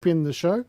in the show.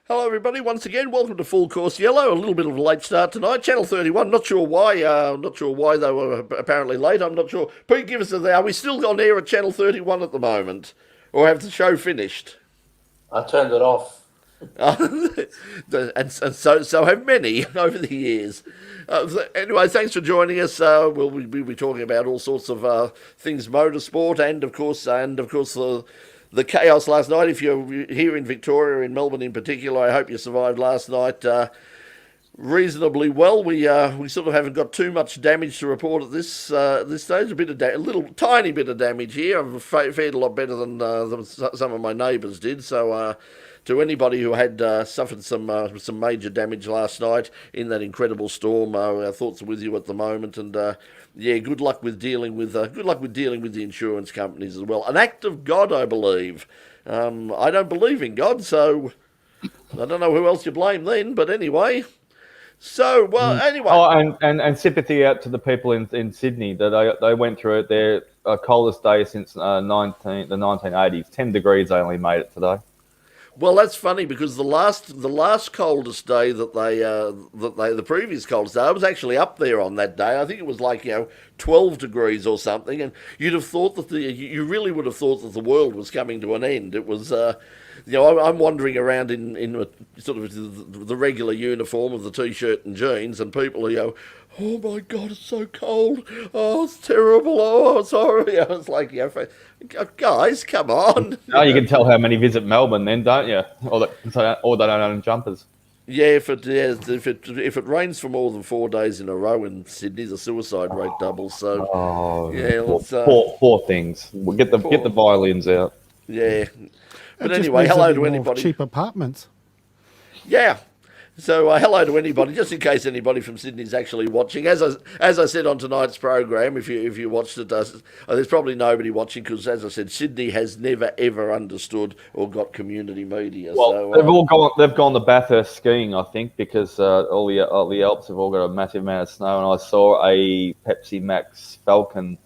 Hello, everybody. Once again, welcome to Full Course Yellow. A little bit of a late start tonight. Channel 31. Not sure why. Not sure why they were apparently late. I'm not sure. Pete, give us are we still on air at Channel 31 at the moment, or have the show finished? I turned it off. and so have many over the years. Anyway, thanks for joining us. We'll be talking about all sorts of things, motorsport, and of course the chaos last night. If you're here in Victoria, in Melbourne in particular, I hope you survived last night reasonably well. We sort of haven't got too much damage to report at this stage. A little tiny bit of damage here. I've fared a lot better than some of my neighbours did. So to anybody who had suffered some major damage last night in that incredible storm, our thoughts are with you at the moment. And good luck with dealing with the insurance companies as well. An act of God, I believe. I don't believe in God, so I don't know who else you blame then. But anyway. So, anyway. Oh, and sympathy out to the people in Sydney that they went through it. Their coldest day since the 1980s. 10 degrees only made it today. Well, that's funny because the last coldest day the previous coldest day, I was actually up there on that day. I think it was 12 degrees or something, and you'd have thought that you really would have thought that the world was coming to an end. It was. I'm wandering around in sort of the regular uniform of the t-shirt and jeans, and people are, oh my God, it's so cold. Oh, it's terrible. Oh, sorry. I was like, guys, come on. Oh, you can tell how many visit Melbourne then, don't you? Or they don't own jumpers. Yeah, if it rains for more than 4 days in a row in Sydney, the suicide rate doubles. So, poor things. We'll get the violins out. Yeah. But anyway, hello to anybody. Cheap apartments. Yeah. So hello to anybody, just in case anybody from Sydney's actually watching. As I said on tonight's program, if you watched it, there's probably nobody watching because, as I said, Sydney has never ever understood or got community media. Well, so, they've gone to Bathurst skiing, I think, because all the Alps have all got a massive amount of snow. And I saw a Pepsi Max Falcon.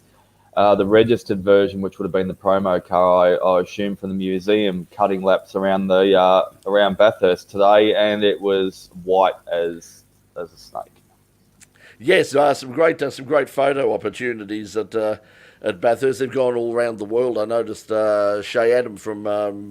The registered version, which would have been the promo car, I assume, from the museum, cutting laps around around Bathurst today, and it was white as a snake. Yes, some great photo opportunities at Bathurst. They've gone all around the world. I noticed Shay Adam from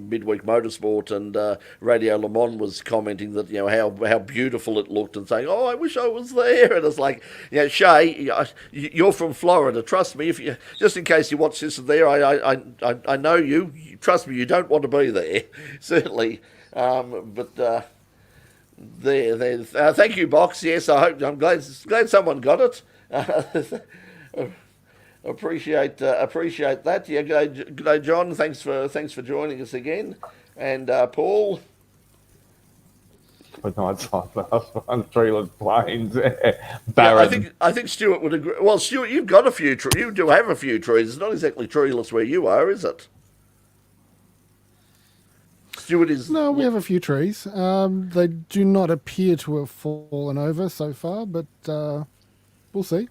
Midweek Motorsport and Radio Le Mans was commenting that how beautiful it looked and saying, "Oh, I wish I was there." And it's like, Shay, you're from Florida. Trust me, just in case you watch this and there, I know you. Trust me, you don't want to be there, certainly. But There. Thank you, Box. Yes, I'm glad someone got it. Appreciate that. Yeah, good day, John. Thanks for joining us again. And Paul. No, it's like on treeless plains. Yeah, Barren. I think Stuart would agree. Well, Stuart, you've got a few. You do have a few trees. It's not exactly treeless where you are, is it? Stuart is. No, we have a few trees. They do not appear to have fallen over so far, but we'll see.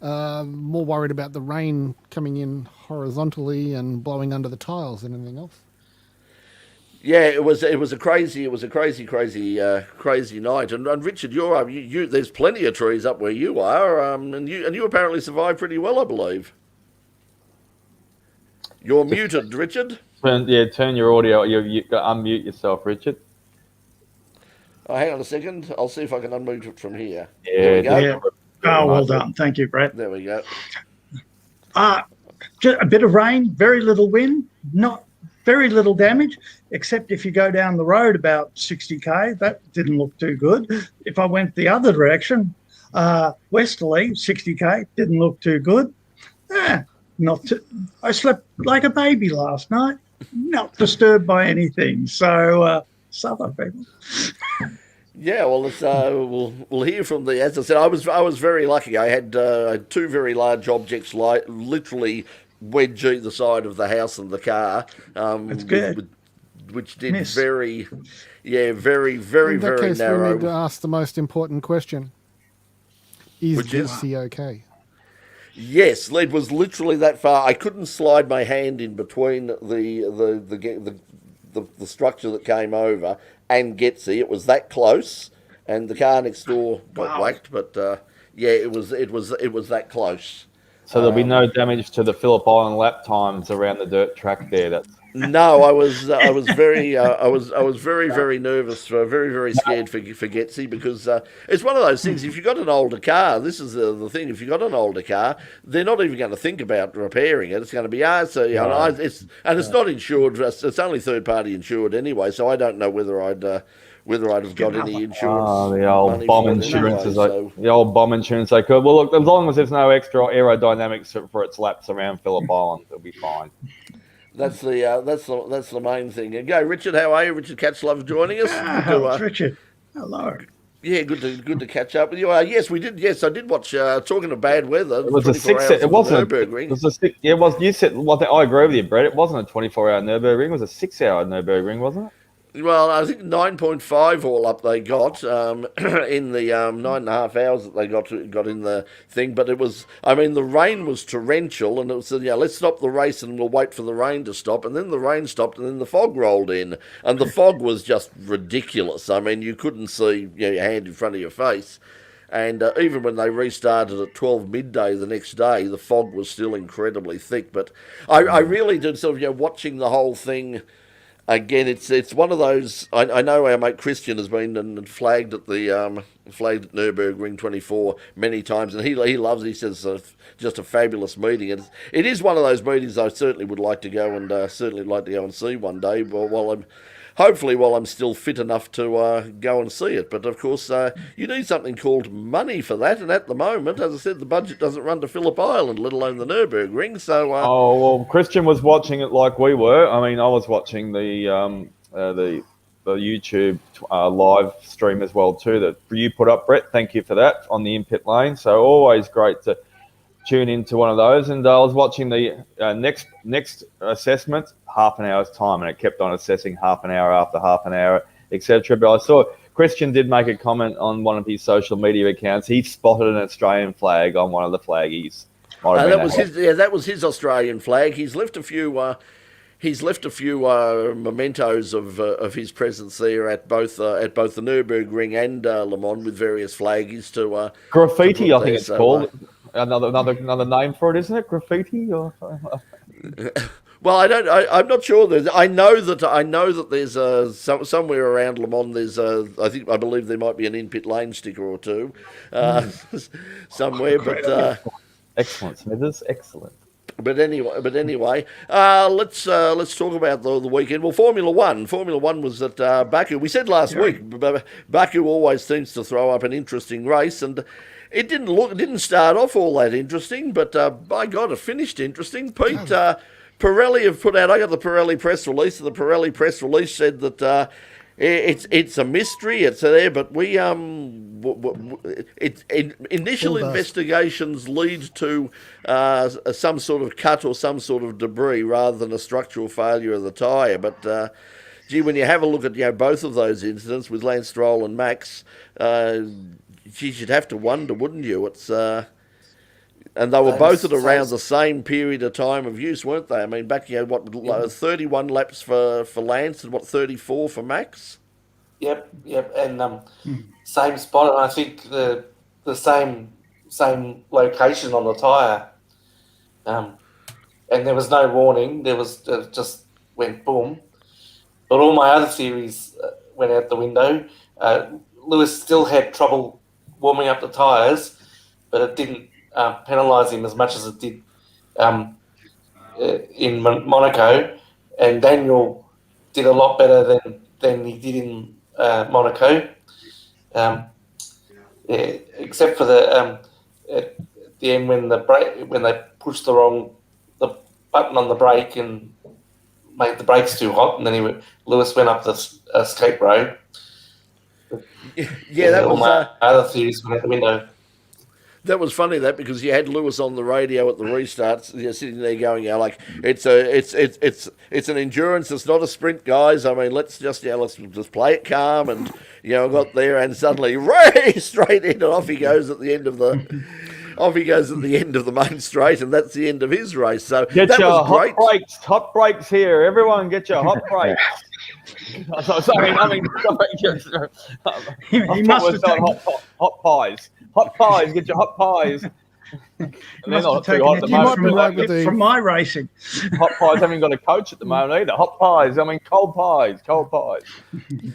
More worried about the rain coming in horizontally and blowing under the tiles than anything else. Yeah, it was a crazy night. And Richard, there's plenty of trees up where you are, and you apparently survived pretty well, I believe. You're muted, Richard. Turn your audio. You unmute yourself, Richard. Oh, hang on a second. I'll see if I can unmute it from here. Yeah, There we go. Yeah. Oh, well done. Thank you, Brett. There we go. Just a bit of rain, very little wind, not very little damage, except if you go down the road about 60k, that didn't look too good. If I went the other direction, westerly, 60k, didn't look too good. I slept like a baby last night, not disturbed by anything. So, southern people. Yeah, well, it's, we'll hear from the. As I said, I was very lucky. I had two very large objects, literally wedge either side of the house and the car. That's good. Which did Miss. very In that case, narrow. we need to ask the most important question: Is Which is? Gypsy okay? Yes, lead was literally that far. I couldn't slide my hand in between the structure that came over and Getsy. It was that close, and the car next door got whacked. But yeah, it was that close. So there'll be no damage to the Phillip Island lap times around the dirt track there. That's No, I was very nervous, very scared for Getsy, because it's one of those things. If you've got an older car, this is the thing. If you've got an older car, they're not even going to think about repairing it. It's going to be it's not insured. It's only third party insured anyway. So I don't know whether I'd have got any insurance. Oh, the old money bomb for it insurance anyway, the old bomb insurance they could. Well, look, as long as there's no extra aerodynamics for its laps around Phillip Island, it'll be fine. That's the main thing. And go, Richard. How are you? Richard Catchlove joining us. It's Richard. Hello. Yeah, good to catch up with you. Yes, we did. Yes, I did watch. Talking of bad weather, It was a 6. It wasn't. Nurburgring. It was a 6. Yeah, it was. You said. Well, I agree with you, Brett. It wasn't a 24-hour Nurburgring. It was a 6-hour Nurburgring, wasn't it? Well, I think 9.5 all up they got in the 9.5 hours that they got in the thing. But it was, I mean, the rain was torrential, and it was, let's stop the race and we'll wait for the rain to stop. And then the rain stopped, and then the fog rolled in, and the fog was just ridiculous. I mean, you couldn't see your hand in front of your face. And even when they restarted at 12 midday the next day, the fog was still incredibly thick. But I really did sort of, watching the whole thing. Again, it's one of those. I know our mate Christian has been and flagged at Nurburgring 24 many times, and he loves. He says just a fabulous meeting. It is one of those meetings I certainly would like to go and certainly like to go and see one day. While I'm still fit enough to go and see it. But of course, you need something called money for that, and at the moment, as I said, the budget doesn't run to Phillip Island, let alone the Nurburgring. So, oh well, Christian was watching it like we were. I mean, I was watching the YouTube live stream as well too that you put up, Brett. Thank you for that on the in-pit lane. So always great to tune into one of those. And I was watching the next assessment, half an hour's time, and it kept on assessing half an hour after half an hour, etc. But I saw Christian did make a comment on one of his social media accounts. He spotted an Australian flag on one of the flaggies. That was his Australian flag. He's left a few mementos of his presence there at both the Nurburgring and Le Mans with various flaggies to graffiti. I think it's called. Another name for it, isn't it? Graffiti or. Well, I'm not sure. I know that there's somewhere around Le Mans. There's I believe there might be an in-pit lane sticker or two somewhere. But excellent, Smithers, excellent. But anyway, let's talk about the weekend. Well, Formula One was at Baku. We said last week, Baku always seems to throw up an interesting race, and it didn't start off all that interesting, but by God, it finished interesting. Pete, Pirelli have put out. I got the Pirelli press release, and the Pirelli press release said that it's a mystery. It's there, but we initial investigations lead to some sort of cut or some sort of debris rather than a structural failure of the tyre. But gee, when you have a look at both of those incidents with Lance Stroll and Max, you'd have to wonder, wouldn't you? It's and they were both at around the same period of time of use, weren't they? I mean, back 31 laps for Lance and 34 for Max. Yep, and same spot, and I think the same location on the tyre. And there was no warning. There was just went boom. But all my other theories went out the window. Lewis still had trouble warming up the tyres, but it didn't penalise him as much as it did in Monaco. And Daniel did a lot better than he did in Monaco. Except for the at the end when they pushed the button on the brake and made the brakes too hot, and then Lewis went up the escape road. Yeah, that was my other theories went out the window. That was funny, because you had Lewis on the radio at the restarts, sitting there going, it's an endurance, it's not a sprint, guys. I mean, let's just play it calm, and got there, and suddenly race straight in, and off he goes at the end of the main straight, and that's the end of his race. So get that your was great. hot brakes here, everyone. Get your hot brakes. Sorry. He must have taken hot pies. Hot pies, get your hot pies. And they're not too hot at the moment. From my racing. Hot pies haven't got a coach at the moment either. Hot pies, cold pies.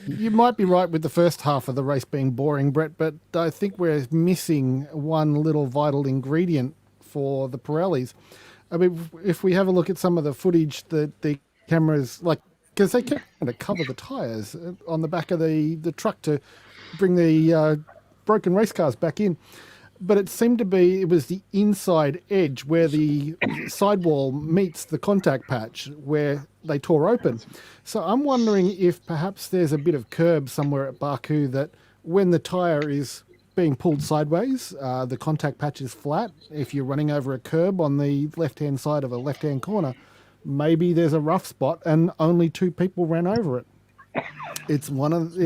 You might be right with the first half of the race being boring, Brett, but I think we're missing one little vital ingredient for the Pirellis. I mean, if we have a look at some of the footage that the cameras, because they kind of cover the tyres on the back of the truck to bring the broken race cars back in. But it seemed to be, it was the inside edge where the sidewall meets the contact patch where they tore open. So I'm wondering if perhaps there's a bit of curb somewhere at Baku that when the tyre is being pulled sideways, the contact patch is flat. If you're running over a curb on the left-hand side of a left-hand corner, maybe there's a rough spot and only 2 people ran over it. It's one of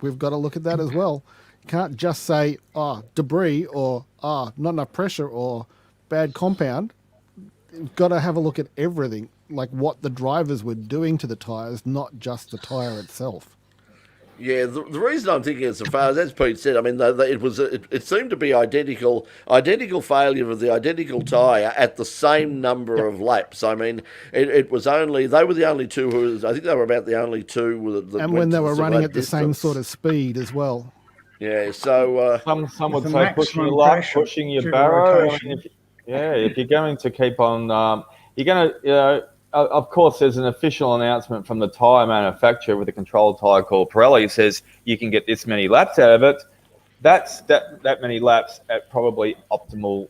we've got to look at that as well. Can't just say, debris or not enough pressure or bad compound. You've got to have a look at everything, like what the drivers were doing to the tyres, not just the tyre itself. Yeah, the reason I'm thinking as far as Pete said, I mean, it seemed to be identical failure of the identical tyre at the same number of laps. I mean, it was only, they were the only two I think they were about the only two that and when they were running at the same sort of speed as well. Yeah, so some would say pushing your luck, pushing your barrow. I mean, if you're going to keep on, you're going to, of course, there's an official announcement from the tyre manufacturer with a controlled tyre called Pirelli says you can get this many laps out of it. That's that many laps at probably optimal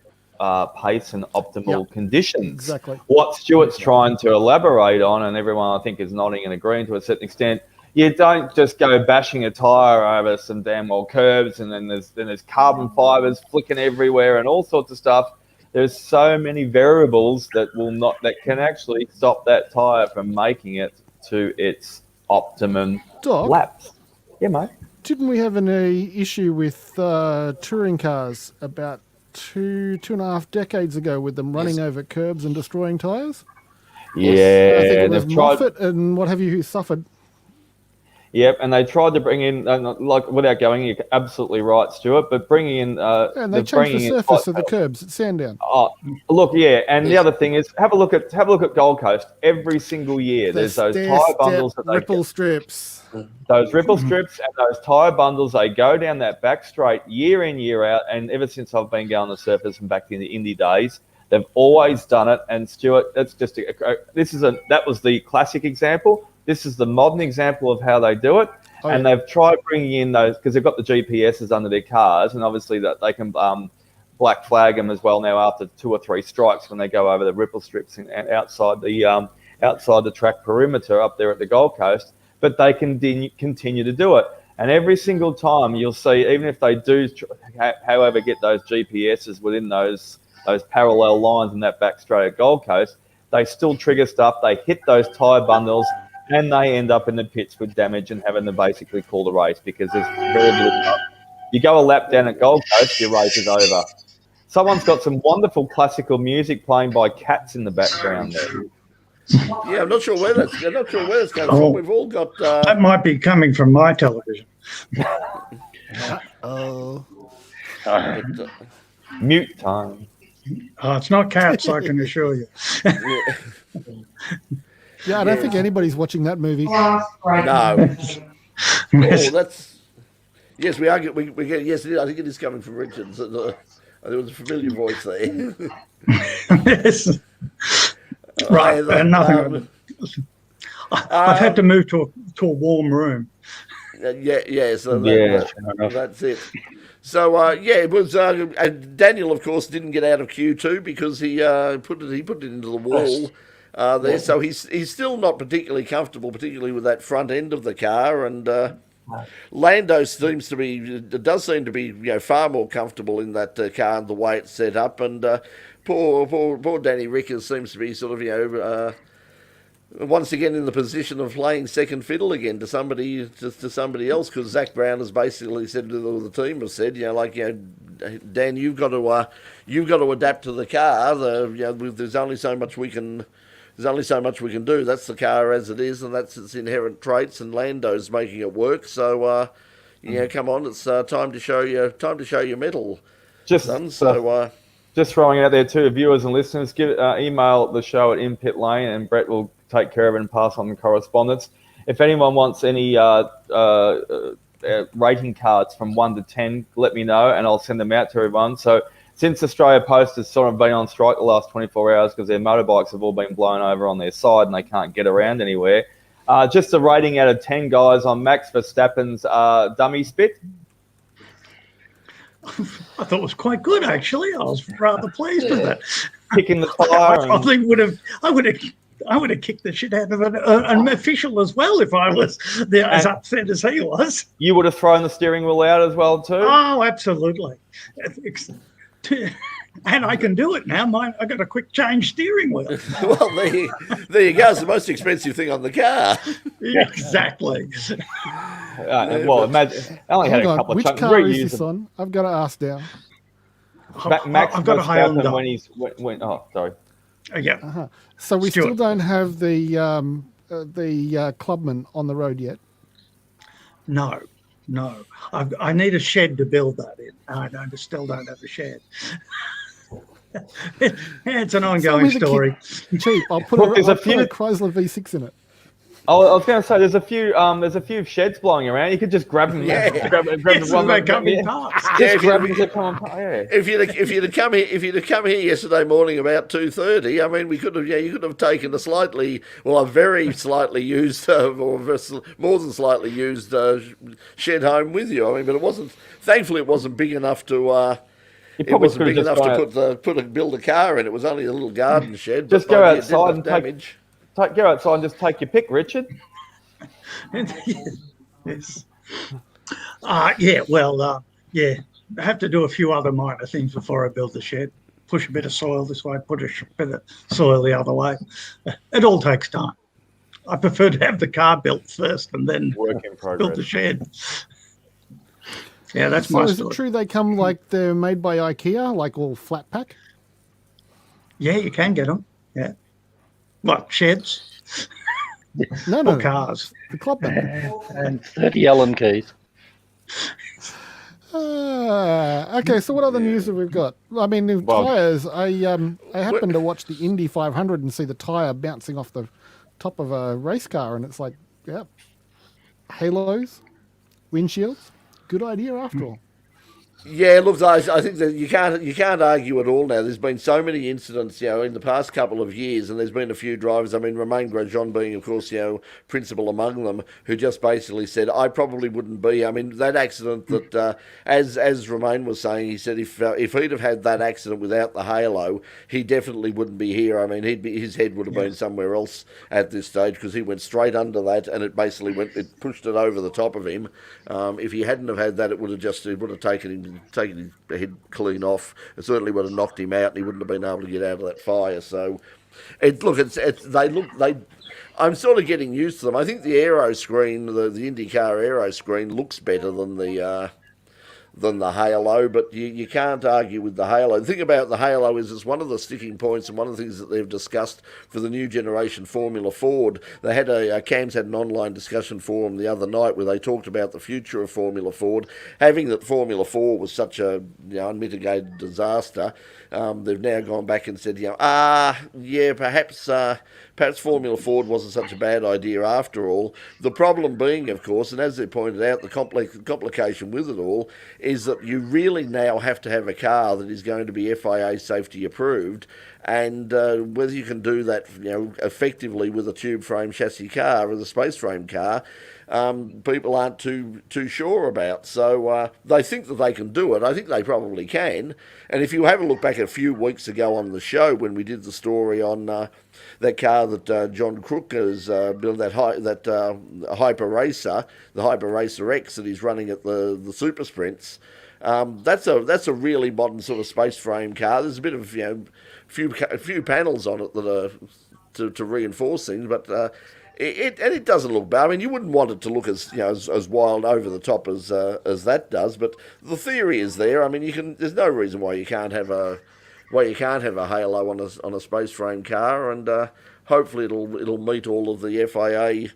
pace and optimal conditions. Exactly. What Stuart's trying to elaborate on, and everyone I think is nodding and agreeing to a certain extent, you don't just go bashing a tyre over some damn old curbs, and then there's carbon fibres flicking everywhere and all sorts of stuff. There's so many variables that can actually stop that tyre from making it to its optimum laps. Yeah, mate. Didn't we have an issue with touring cars about two and a half decades ago with them running over curbs and destroying tyres? Yeah. I think it was Moffat and what have you who suffered. Yep, and they tried to bring in, without going, you're absolutely right, Stuart, but bringing in... and they changed the surface of the curbs at Sandown. Oh, look, yeah, and the other thing is, have a look at Gold Coast. Every single year, there's those tyre bundles that they ripple strips. Those ripple strips and those tyre bundles, they go down that back straight year in, year out, and ever since I've been going on the surface and back in the Indy days, They've always done it. And Stuart, that's just that was the classic example. This is the modern example of how they do it. Oh, and yeah. they've tried bringing in those because they've got the GPSs under their cars, and obviously that they can black flag them as well now after 2 or 3 strikes when they go over the ripple strips and outside the track perimeter up there at the Gold Coast. But they continue to do it, and every single time you'll see, even if they do, however, get those GPSs within those parallel lines in that back straight at Gold Coast, they still trigger stuff. They hit those tyre bundles. And they end up in the pits with damage and having to basically call the race because there's very little time. You go a lap down at Gold Coast, your race is over. Someone's got some wonderful classical music playing by cats in the background there. Yeah, I'm not sure where that's coming from. We've all got. That might be coming from my television. Oh. Mute time. It's not cats, I can assure you. Yeah, I don't think anybody's watching that movie. No. Oh, that's. Yes, we are. We get. Yes, I think it is coming from Richard. There was a familiar voice there. Yes. Right, and nothing. I've had to move to a warm room. So that's it. So it was. And Daniel, of course, didn't get out of Q2 because he put it into the wall. There, so he's still not particularly comfortable, particularly with that front end of the car. And Lando does seem to be far more comfortable in that car and the way it's set up. And poor Danny Rickers seems to be sort of once again in the position of playing second fiddle again to somebody else, because Zach Brown has basically said to the team, Dan, you've got to adapt to the car. There's only so much we can. There's only so much we can do. That's the car as it is, and that's its inherent traits. And Lando's making it work. So, come on, it's time to show your mettle, son. So, just throwing it out there too, viewers and listeners, email the show at InPitLane, and Brett will take care of it and pass on the correspondence. If anyone wants any rating cards from 1 to 10, let me know, and I'll send them out to everyone. So. Since Australia Post has sort of been on strike the last 24 hours because their motorbikes have all been blown over on their side and they can't get around anywhere, just a rating out of 10, guys, on Max Verstappen's dummy spit. I thought it was quite good, actually. I was rather pleased with that. Kicking the tire. I probably I would have kicked the shit out of an official as well if I was there as upset as he was. You would have thrown the steering wheel out as well too? Oh, absolutely. And I can do it now. I got a quick change steering wheel. Well, there you go. It's the most expensive thing on the car. Exactly. Well, imagine. I only had a couple of chunks. Which car is this on? I've got to ask now. Max I've got a Highlander. when sorry. Yeah. Uh-huh. So we still don't have the clubman on the road yet. No. I need a shed to build that in. I still don't have a shed. It's an ongoing story. Cheap. I'll put a Chrysler V6 in it. I was going to say there's a few sheds blowing around. You could just grab them. Yeah. grab the one that come in. Just grab them to come on. Yeah. If you'd have come here yesterday morning about 2:30, I mean, you could have taken a very slightly used or more than slightly used shed home with you. I mean, but it wasn't. Thankfully, it wasn't big enough to. It wasn't big enough to build a car in. It was only a little garden shed. Just go outside and damage. Go outside and just take your pick, Richard. Yes. I have to do a few other minor things before I build the shed. Push a bit of soil this way, push a bit of soil the other way. It all takes time. I prefer to have the car built first and then build the shed. Yeah, that's my story. So is it true they come like they're made by IKEA, like all flat pack? Yeah, you can get them. Yeah. What, sheds? No, cars. The clubman. And 30 Allen keys. Okay, so what other news have we got? I mean, tyres. I happened to watch the Indy 500 and see the tyre bouncing off the top of a race car, and it's like, halos, windshields. Good idea after all. Yeah, look, I think that you can't argue at all now. There's been so many incidents, in the past couple of years, and there's been a few drivers. I mean, Romain Grosjean being, of course, principal among them, who just basically said, "I probably wouldn't be." I mean, that accident that, as Romain was saying, he said if he'd have had that accident without the halo, he definitely wouldn't be here. I mean, his head would have been somewhere else at this stage because he went straight under that, and it basically it pushed it over the top of him. If he hadn't have had that, it would have taken his head clean off. It certainly would have knocked him out, and he wouldn't have been able to get out of that fire. So, I'm sort of getting used to them. I think the aero screen, the IndyCar aero screen, looks better than the halo, but you can't argue with the halo. The thing about the halo is it's one of the sticking points and one of the things that they've discussed for the new generation Formula Ford. They had Cam's had an online discussion forum the other night where they talked about the future of Formula Ford. Having that Formula 4 was such a unmitigated disaster, they've now gone back and said, perhaps Formula Ford wasn't such a bad idea after all. The problem being, of course, and as they pointed out, the complication with it all is that you really now have to have a car that is going to be FIA safety approved, and whether you can do that, effectively with a tube frame chassis car or a space frame car, people aren't too sure about. So they think that they can do it. I think they probably can. And if you have a look back a few weeks ago on the show when we did the story on that car that John Crook has built, that Hyper Racer, the Hyper Racer X that he's running at the Super Sprints. That's a really modern sort of space frame car. There's a bit of a few panels on it that are to reinforce things, but it doesn't look bad. I mean, you wouldn't want it to look as as wild over the top as that does, but the theory is there. I mean, there's no reason why you can't have a halo on a space frame car, and hopefully it'll meet all of the FIA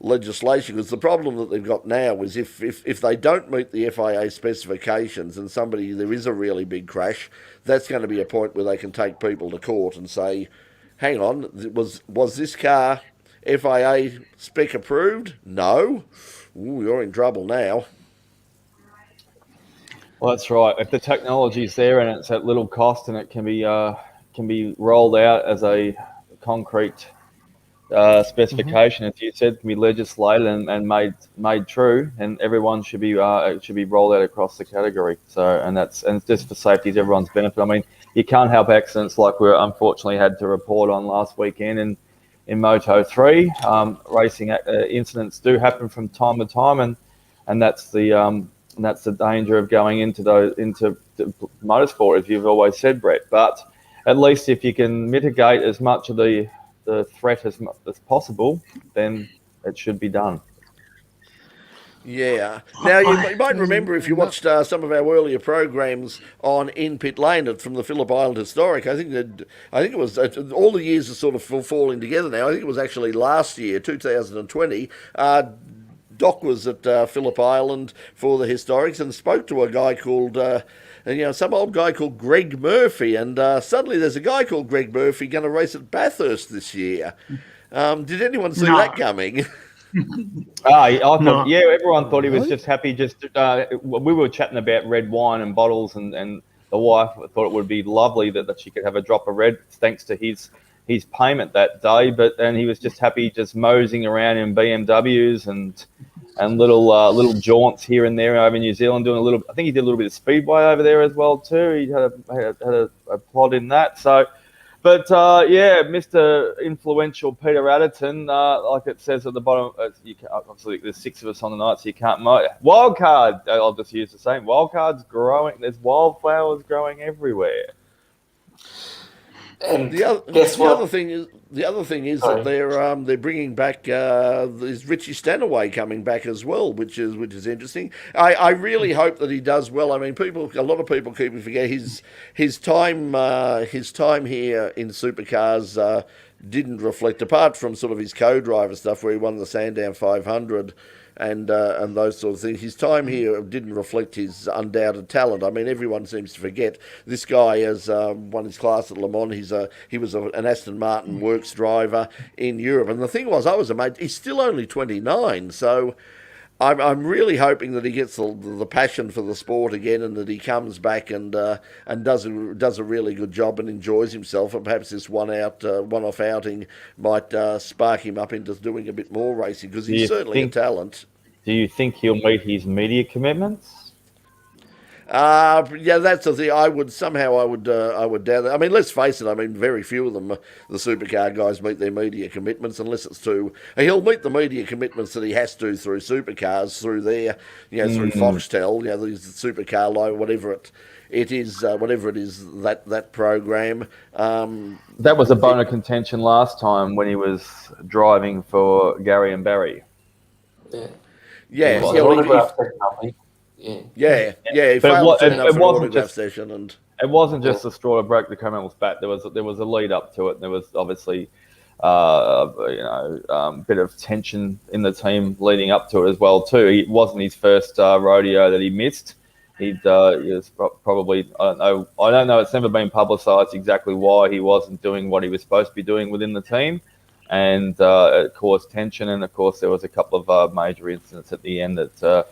legislation. Because the problem that they've got now is if they don't meet the FIA specifications and there is a really big crash, that's going to be a point where they can take people to court and say, hang on, was this car FIA spec approved? No. Ooh, you're in trouble now. Well, that's right. If the technology's there and it's at little cost and it can be rolled out as a concrete specification, as you said, can be legislated and made true, and everyone should be rolled out across the category. So, and just for safety, is everyone's benefit. I mean, you can't help accidents like we unfortunately had to report on last weekend in Moto 3. Racing incidents do happen from time to time, and that's the danger of going into motorsport, as you've always said, Brett. But at least if you can mitigate as much of the threat as possible, then it should be done. Yeah. Now, you might remember if you watched some of our earlier programs on In Pit Lane from the Phillip Island Historic. I think it was all the years are sort of falling together now. I think it was actually last year, 2020. Doc was at Phillip Island for the Historics and spoke to a guy called, some old guy called Greg Murphy. And suddenly there's a guy called Greg Murphy going to race at Bathurst this year. Did anyone see that coming? I thought, everyone thought he was just happy. We were chatting about red wine and bottles, and the wife thought it would be lovely that she could have a drop of red thanks to his payment that day. And he was just happy, just moseying around in BMWs and little jaunts here and there over New Zealand, doing a little. I think he did a little bit of speedway over there as well too. He had a plot in that. So. But, Mr. Influential Peter Adderton, like it says at the bottom, obviously there's 6 of us on the night, so you can't mow. Wildcard, I'll just use the same. Wildcard's growing. There's wildflowers growing everywhere. And the other thing is Sorry. that they're bringing back is Richie Stanaway coming back as well, which is interesting. I really hope that he does well. I mean, a lot of people keep forget his time here in supercars didn't reflect, apart from sort of his co-driver stuff where he won the Sandown 500. And those sort of things. His time here didn't reflect his undoubted talent. I mean, everyone seems to forget this guy has won his class at Le Mans. He was an Aston Martin works driver in Europe. And the thing was, I was amazed. He's still only 29, so I'm really hoping that he gets the passion for the sport again, and that he comes back and does a really good job and enjoys himself. And perhaps this one-off outing might spark him up into doing a bit more racing, because he's certainly a talent. Do you think he'll meet his media commitments? Yeah, that's the thing. I would doubt that. I mean, let's face it. I mean, very few of them, the supercar guys, meet their media commitments unless it's to. He'll meet the media commitments that he has to through supercars, through their, through Foxtel, the supercar line, whatever it is that program. That was a bone of contention last time when he was driving for Gary and Barry. Yeah. Yeah. He failed to turn up for an autograph session, and it wasn't just the straw that broke the camel's back. There was a lead up to it. There was obviously bit of tension in the team leading up to it as well too. It wasn't his first rodeo that he missed. He was probably, I don't know. It's never been publicised exactly why he wasn't doing what he was supposed to be doing within the team, and it caused tension. And of course, there was a couple of major incidents at the end that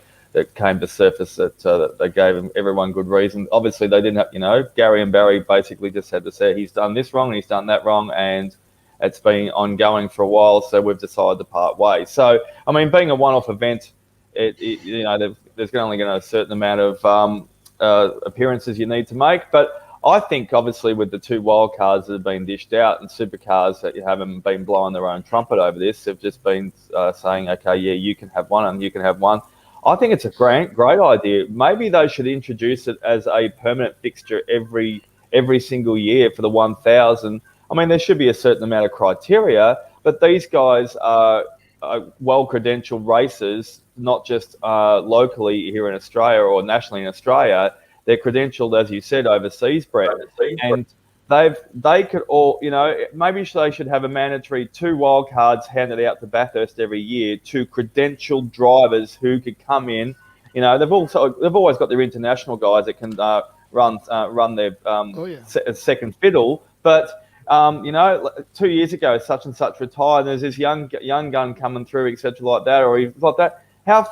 came to surface that they gave everyone good reason. Obviously, they didn't have, Gary and Barry basically just had to say he's done this wrong and he's done that wrong, and it's been ongoing for a while, so we've decided to part ways. So, I mean, being a one-off event, there's only going to be a certain amount of appearances you need to make. But I think, obviously, with the two wild cards that have been dished out and supercars that haven't been blowing their own trumpet over this, have just been saying, okay, yeah, you can have one and you can have one. I think it's a great idea. Maybe they should introduce it as a permanent fixture every single year for the 1,000. I mean, there should be a certain amount of criteria, but these guys are well-credentialed racers, not just locally here in Australia or nationally in Australia. They're credentialed, as you said, overseas, Brett. And they could all, maybe they should have a mandatory 2 wild cards handed out to Bathurst every year to credentialed drivers who could come in. They've always got their international guys that can run their second fiddle. But 2 years ago, such and such retired, and there's this young gun coming through, etc., like that, or like that. How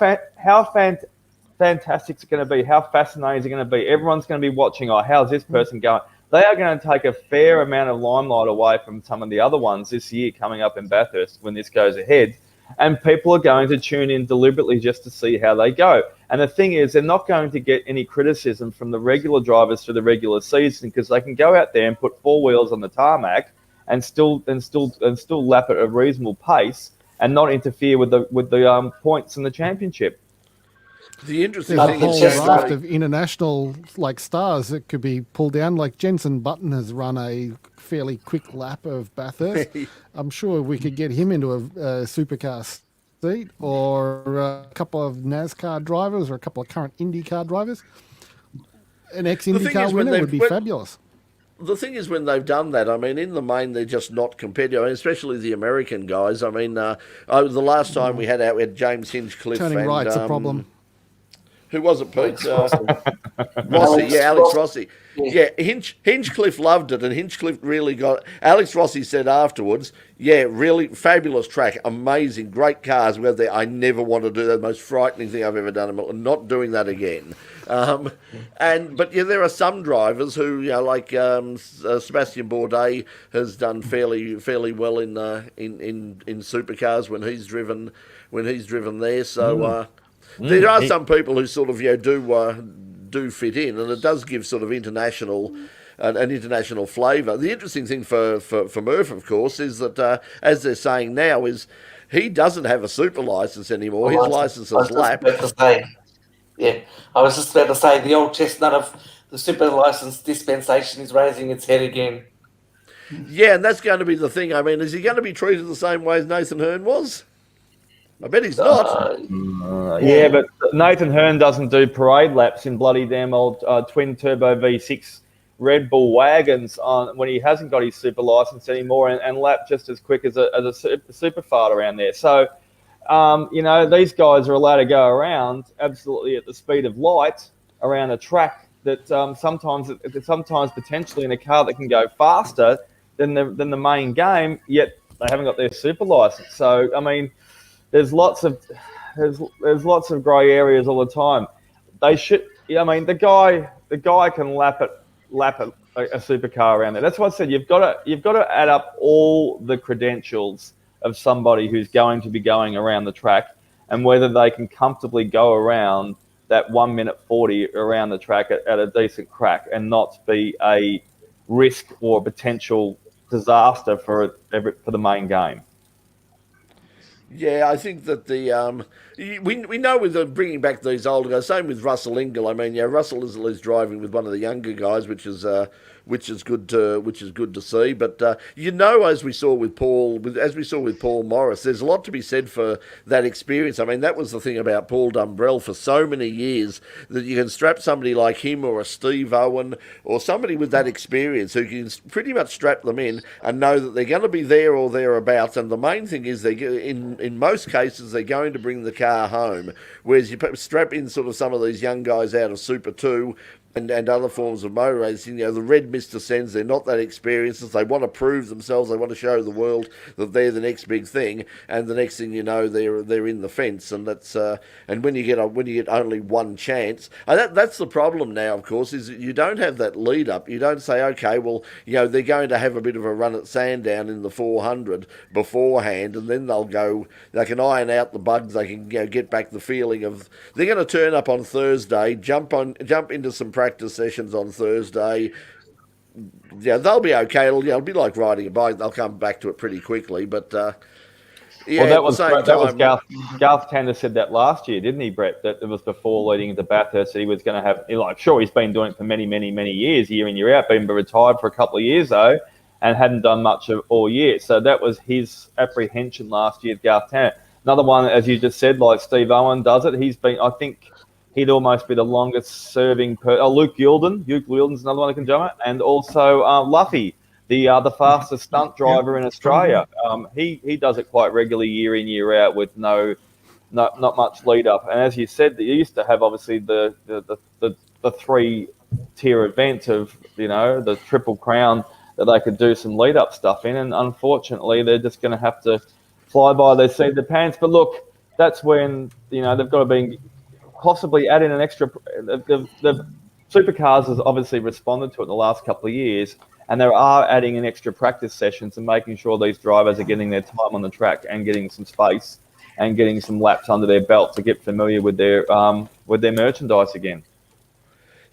fantastic is it going to be? How fascinating is it going to be? Everyone's going to be watching. Oh, how's this person going? They are going to take a fair amount of limelight away from some of the other ones this year coming up in Bathurst when this goes ahead. And people are going to tune in deliberately just to see how they go. And the thing is, they're not going to get any criticism from the regular drivers through the regular season, because they can go out there and put 4 wheels on the tarmac and still lap at a reasonable pace and not interfere with the points in the championship. The interesting There's thing a whole is raft of international stars that could be pulled down. Like Jenson Button has run a fairly quick lap of Bathurst. I'm sure we could get him into a supercar seat, or a couple of NASCAR drivers, or a couple of current IndyCar drivers. An ex-IndyCar winner would be fabulous. The thing is, when they've done that, I mean, in the main, they're just not competitive, especially the American guys. I mean, the last time we had James Hinchcliffe. Turning right's a problem. Who was it, Pete? Rossi, Alex Rossi. Yeah, Hinchcliffe loved it, and Hinchcliffe really got... Alex Rossi said afterwards, yeah, really fabulous track, amazing, great cars. I never want to do that, the most frightening thing I've ever done. I'm not doing that again. But there are some drivers who, like Sebastian Bourdais has done fairly well in supercars when he's driven there. So there are some people who sort of do fit in, and it does give sort of an international flavour. The interesting thing for Murph, of course, is that as they're saying now, is he doesn't have a super licence anymore. His licence is lap. Yeah, I was just about to say the old chestnut of the super licence dispensation is raising its head again. Yeah, and that's going to be the thing. I mean, is he going to be treated the same way as Nathan Hearn was? I bet he's not. Yeah, but Nathan Hearn doesn't do parade laps in bloody damn old twin turbo V6 Red Bull wagons when he hasn't got his super license anymore, and lap just as quick as a super fart around there. So, these guys are allowed to go around absolutely at the speed of light around a track that sometimes potentially in a car that can go faster than the main game, yet they haven't got their super license. So, I mean, there's lots of there's lots of grey areas all the time. They should. I mean, the guy can lap a supercar around there. That's why I said you've got to add up all the credentials of somebody who's going to be going around the track, and whether they can comfortably go around that 1 minute 40 around the track at a decent crack and not be a risk or a potential disaster for the main game. Yeah, I think that we know with bringing back these older guys. Same with Russell Ingall. I mean, Russell is driving with one of the younger guys, which is good to see. But as we saw with Paul Morris, there's a lot to be said for that experience. I mean, that was the thing about Paul Dumbrell for so many years, that you can strap somebody like him or a Steve Owen or somebody with that experience who can pretty much strap them in and know that they're going to be there or thereabouts. And the main thing is in most cases they're going to bring the car home. Whereas you strap in sort of some of these young guys out of Super 2 and other forms of motor racing, the red mist descends, they're not that experienced, they want to prove themselves, they want to show the world that they're the next big thing, and the next thing you know, they're in the fence, and that's and when you get only one chance, and that's the problem now, of course, is that you don't have that lead up. You don't say, okay, well, they're going to have a bit of a run at Sandown in the 400 beforehand, and then they can iron out the bugs, they can get back the feeling of they're going to turn up on Thursday, jump into some practice sessions on Thursday. They'll be okay. It'll be like riding a bike. They'll come back to it pretty quickly. But that was Garth Tander said that last year, didn't he, Brett? That it was before leading into Bathurst. He was going to have he's been doing it for many, many, many years, year in, year out. Been retired for a couple of years though, and hadn't done much of all year. So that was his apprehension last year, Garth Tander. Another one, as you just said, like Steve Owen does it. He's been, I think, he'd almost be the longest serving Luke Yilden. Luke Yilden's another one that can jump it. And also Luffy, the fastest stunt driver in Australia. He does it quite regularly year in, year out with not much lead up. And as you said, you used to have obviously the 3-tier event of, the Triple Crown that they could do some lead up stuff in. And unfortunately, they're just going to have to fly by their seat of the pants. But look, that's when, they've got to be possibly add in an extra. The supercars has obviously responded to it in the last couple of years, and they are adding in extra practice sessions and making sure these drivers are getting their time on the track and getting some space and getting some laps under their belt to get familiar with their merchandise again.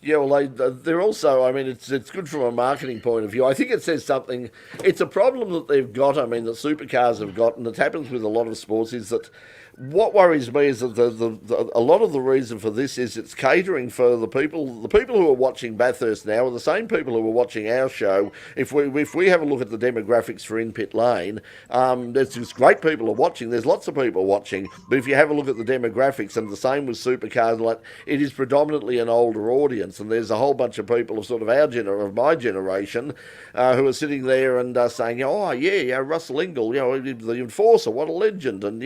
Yeah, well, they're also, I mean, it's good from a marketing point of view. I think it says something. It's a problem that they've got, I mean, that supercars have got, and it happens with a lot of sports, is that what worries me is that a lot of the reason for this is it's catering for the people who are watching Bathurst now are the same people who are watching our show. If we have a look at the demographics for In Pit Lane, there's just great people are watching. There's lots of people watching, but if you have a look at the demographics, and the same with supercars, like it is predominantly an older audience, and there's a whole bunch of people of sort of of my generation who are sitting there and saying, Russell Ingall, the Enforcer, what a legend, and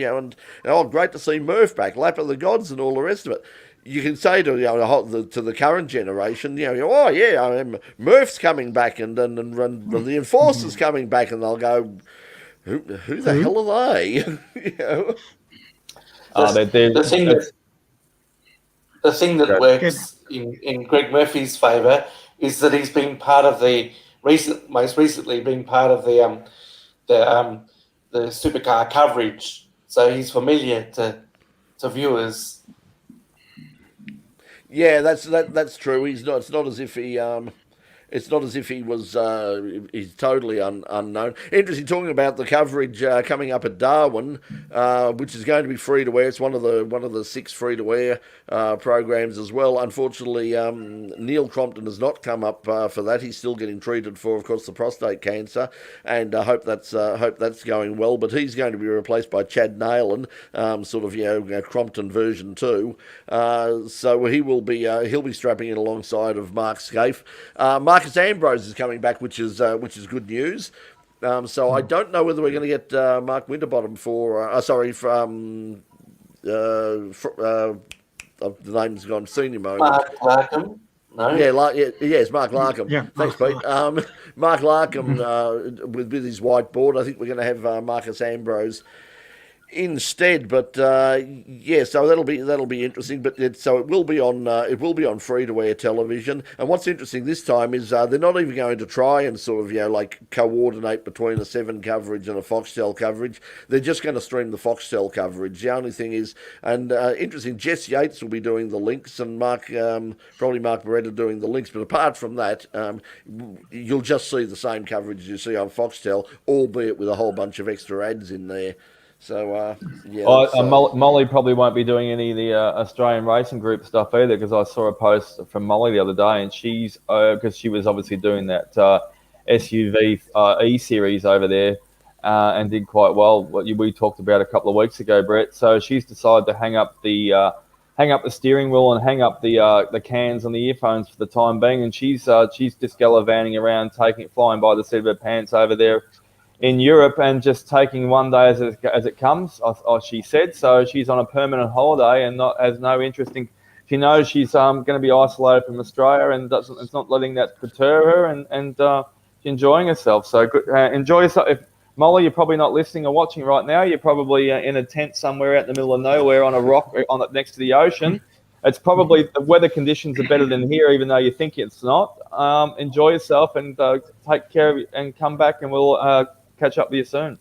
great to see Murph back, Lap of the Gods, and all the rest of it. You can say to the current generation, Murph's coming back, and the Enforcer's coming back, and they'll go, who the hell are they? The thing that works in Greg Murphy's favour is that he's been part of most recently been part of the supercar coverage. So he's familiar to viewers. Yeah, that's true. He's not. It's not as if he. It's not as if he was. He's totally unknown. Interesting, talking about the coverage coming up at Darwin, which is going to be free to wear. It's one of the 6 free to wear programs as well. Unfortunately, Neil Crompton has not come up for that. He's still getting treated for, of course, the prostate cancer, and I hope that's going well. But he's going to be replaced by Chad Nayland, Crompton version 2. So he'll be strapping in alongside of Mark Scaife. Marcus Ambrose is coming back, which is good news. So I don't know whether we're going to get Mark Winterbottom the name's gone, senior mode. Mark Larkham. No. Yes, Mark Larkham. Yeah. Thanks, Pete. Mark Larkham with his white board. I think we're going to have Marcus Ambrose instead. But yeah, so that'll be interesting. But it will be on free to air television. And what's interesting this time is they're not even going to try and sort of like coordinate between a Seven coverage and a Foxtel coverage. They're just going to stream the Foxtel coverage. The only thing is, and interesting, Jess Yates will be doing the links, and probably Mark Beretta doing the links. But apart from that, you'll just see the same coverage you see on Foxtel, albeit with a whole bunch of extra ads in there. So, yeah. Molly probably won't be doing any of the Australian Racing Group stuff either, because I saw a post from Molly the other day, and she's, because she was obviously doing that SUV E-Series over there and did quite well, what we talked about a couple of weeks ago, Brett. So she's decided to hang up the steering wheel and hang up the cans and the earphones for the time being, and she's just gallivanting around, flying by the seat of her pants over there in Europe and just taking one day as it comes, she said. So she's on a permanent holiday and has no interest in. She knows she's going to be isolated from Australia, and it's not letting that deter her, and she's enjoying herself. So enjoy yourself. If Molly, you're probably not listening or watching right now. You're probably in a tent somewhere out in the middle of nowhere on a rock next to the ocean. It's probably the weather conditions are better than here, even though you think it's not. Enjoy yourself and take care of it, and come back, and we'll catch up with you soon.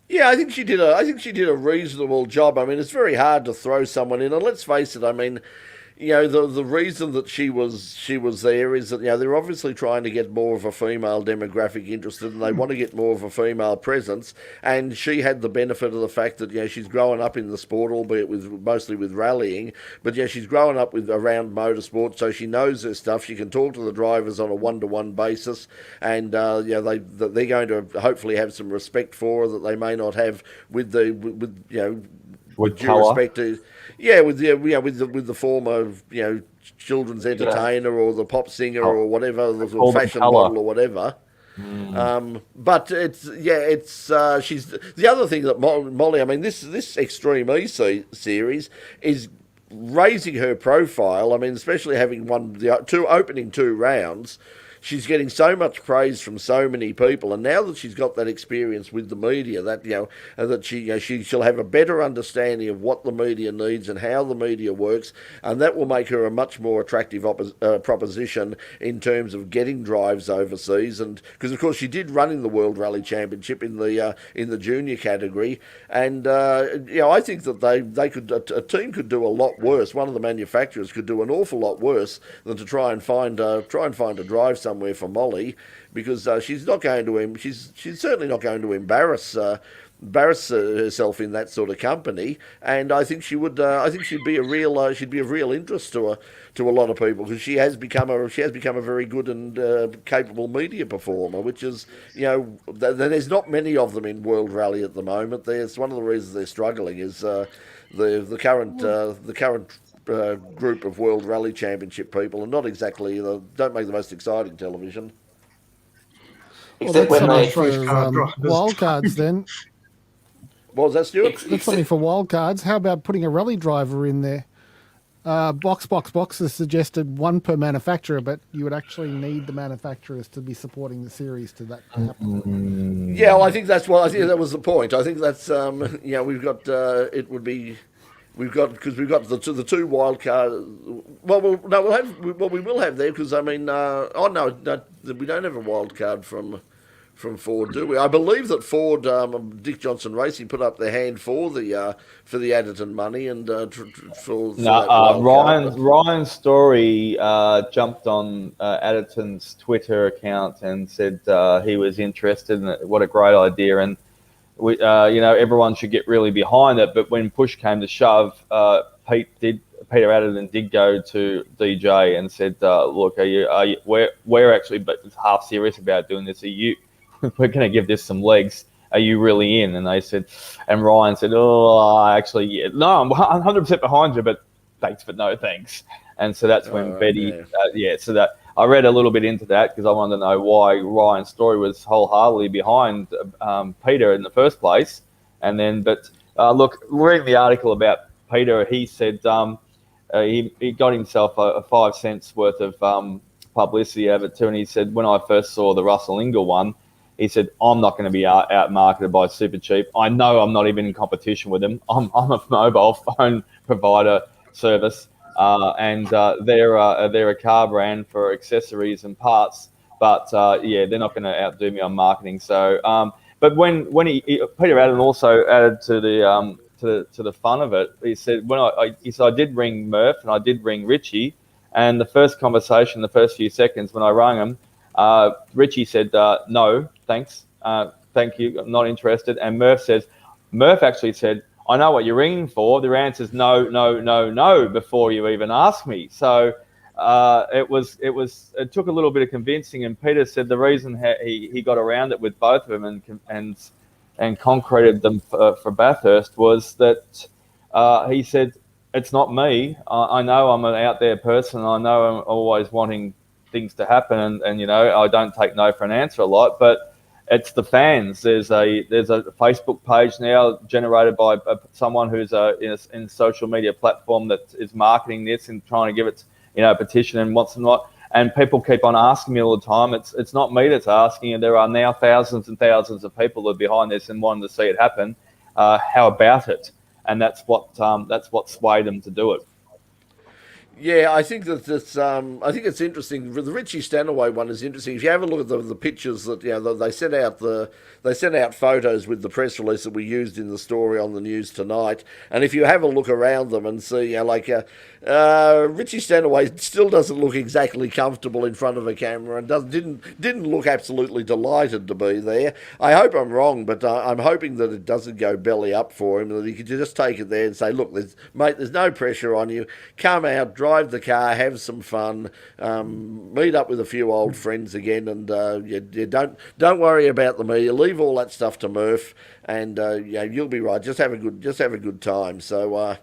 Yeah, I think she did a reasonable job. I mean, it's very hard to throw someone in, and let's face it. I mean, the reason that she was there is that they're obviously trying to get more of a female demographic interested, and they want to get more of a female presence. And she had the benefit of the fact that she's growing up in the sport, albeit mostly with rallying, but she's growing up around motorsport, so she knows her stuff. She can talk to the drivers on a one-to-one basis, and they're going to hopefully have some respect for her that they may not have with due respect to. Yeah, with the former children's entertainer or the pop singer or whatever, the fashion model or whatever. But she's the other thing that Molly. I mean, this Extreme E series is raising her profile. I mean, especially having won the opening two rounds. She's getting so much praise from so many people, and now that she's got that experience with the media, that that she'll have a better understanding of what the media needs and how the media works, and that will make her a much more attractive proposition in terms of getting drives overseas. And because of course she did run in the World Rally Championship in the junior category, and I think that a team could do a lot worse. One of the manufacturers could do an awful lot worse than to try and find a drive somewhere for Molly, because she's certainly not going to embarrass herself in that sort of company, and I think she would. I think she'd be a real interest to a lot of people, because she has become a very good and capable media performer, which is there's not many of them in World Rally at the moment. There's one of the reasons they're struggling is the current group of World Rally Championship people, and not exactly don't make the most exciting television. Except when they for wildcards then. What was that, Stuart? That's something for wildcards. How about putting a rally driver in there? Box has suggested one per manufacturer, but you would actually need the manufacturers to be supporting the series to that happen. Yeah, well, I think that was the point. I think that's we've got it would be. We've got the two wild cards. We will have there, because I mean, we don't have a wild card from Ford, do we? I believe that Ford, Dick Johnson Racing, put up their hand for the Adderton money, and Ryan Story jumped on Adderton's Twitter account and said he was interested, and what a great idea. And everyone should get really behind it. But when push came to shove, Peter Adderton did go to DJ and said, "Look, we're actually half serious about doing this. We're going to give this some legs. Are you really in?" And they said, and Ryan said, "Oh, actually, yeah. No, I'm 100% behind you, but thanks, but no thanks." And so that's when Betty, so that I read a little bit into that, because I wanted to know why Ryan Story was wholeheartedly behind Peter in the first place. And then, look, reading the article about Peter, he said he got himself a 5 cents worth of publicity out of it too. And he said, when I first saw the Russell Ingall one, He said, I'm not going to be out-marketed by Super Cheap. I know I'm not even in competition with them. I'm a mobile phone provider service, and they're a car brand for accessories and parts. But they're not going to outdo me on marketing. So, but when Peter Allen also added to the fun of it, he said I did ring Murph and I did ring Richie, and the first conversation, the first few seconds when I rang him, Richie said no, thanks, thank you, I'm not interested, and Murph actually said, I know what you're ringing for. The answer's no, no, no, no before you even ask me. So. It took a little bit of convincing, and Peter said the reason he got around it with both of them and concreted them for Bathurst was that he said, it's not me. I know I'm an out there person. I know I'm always wanting things to happen, and I don't take no for an answer a lot, but it's the fans. There's a Facebook page now generated by someone who's in a social media platform that is marketing this and trying to give it petition and what's not, and people keep on asking me all the time. It's not me that's asking, and there are now thousands and thousands of people that are behind this and wanting to see it happen. How about it? And that's what swayed them to do it. Yeah, I think I think it's interesting. The Richie Stanaway one is interesting. If you have a look at the pictures that they sent out photos with the press release that we used in the story on the news tonight, and if you have a look around them and see, Richie Stanaway still doesn't look exactly comfortable in front of a camera and didn't look absolutely delighted to be there. I hope I'm wrong, but I'm hoping that it doesn't go belly up for him, that he could just take it there and say, look, there's no pressure on you. Come out, drive the car, have some fun, meet up with a few old friends again, and don't worry about the media. Leave all that stuff to Murph, and you'll be right. Just have a good time. So.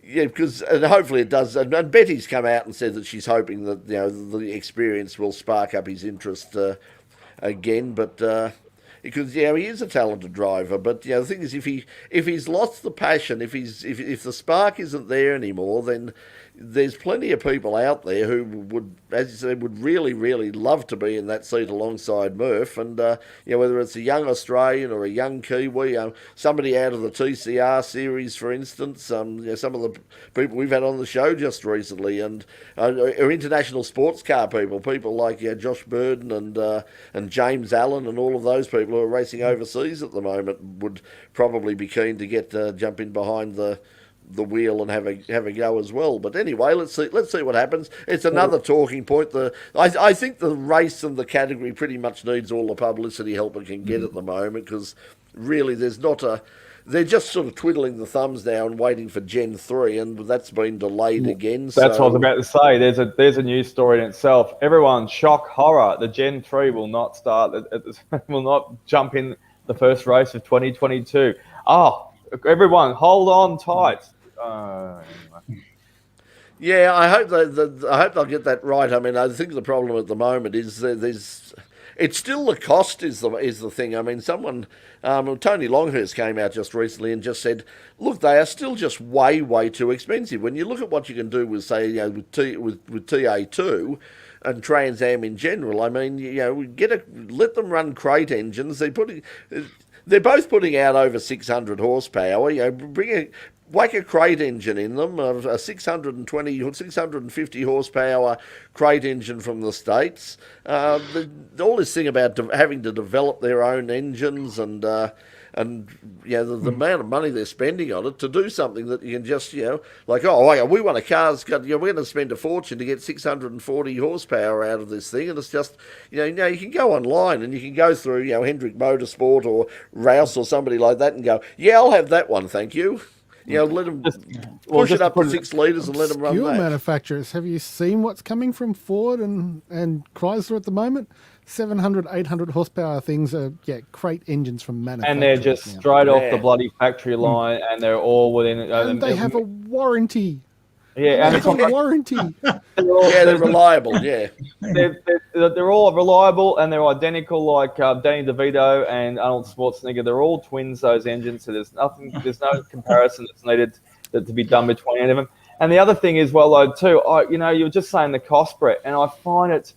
And hopefully it does. And Betty's come out and said that she's hoping that the experience will spark up his interest again. But because he is a talented driver. But the thing is, if he's lost the passion, if the spark isn't there anymore, then there's plenty of people out there who would, as you said, would really, really love to be in that seat alongside Murph. And whether it's a young Australian or a young Kiwi, somebody out of the TCR series, for instance, some of the people we've had on the show just recently, and are international sports car people like Josh Burden and James Allen, and all of those people who are racing overseas at the moment would probably be keen to get jump in behind the wheel and have a go as well. But anyway, let's see what happens. It's another talking point. I think the race and the category pretty much needs all the publicity help it can get at the moment, because really they're just sort of twiddling the thumbs now and waiting for Gen 3, and that's been delayed again. That's what I was about to say. There's a news story in itself. Everyone, shock, horror. The Gen 3 will not start. Will not jump in the first race of 2022. Oh, everyone, hold on tight. Anyway. Yeah, I hope they'll get that right. I mean, I think the problem at the moment is it's still the cost is the thing. I mean, someone, Tony Longhurst came out just recently and just said, look, they are still just way, way too expensive. When you look at what you can do with, say, with TA2 and Trans Am in general, I mean, let them run crate engines. They're both putting out over 600 horsepower. Whack a crate engine in them, a 650 horsepower crate engine from the States. All this thing about having to develop their own engines and the amount of money they're spending on it to do something that you can just, we want a car's got, we're going to spend a fortune to get 640 horsepower out of this thing. And it's just, you can go online and you can go through, Hendrick Motorsport or Rouse or somebody like that and go, yeah, I'll have that one, thank you. Let them push it up to 6 litres and let them run that. Manufacturers, have you seen what's coming from Ford and Chrysler at the moment? 700, 800 horsepower things are, crate engines from manufacturers. And they're just straight off the bloody factory line, and they're all within... And they have a warranty. Yeah, and it's a warranty. They're reliable, yeah. They're all reliable, and they're identical, like Danny DeVito and Arnold Schwarzenegger. They're all twins, those engines, so there's no comparison that's needed to be done between any of them. And the other thing is, too, you were just saying the cost, Brett, and I find it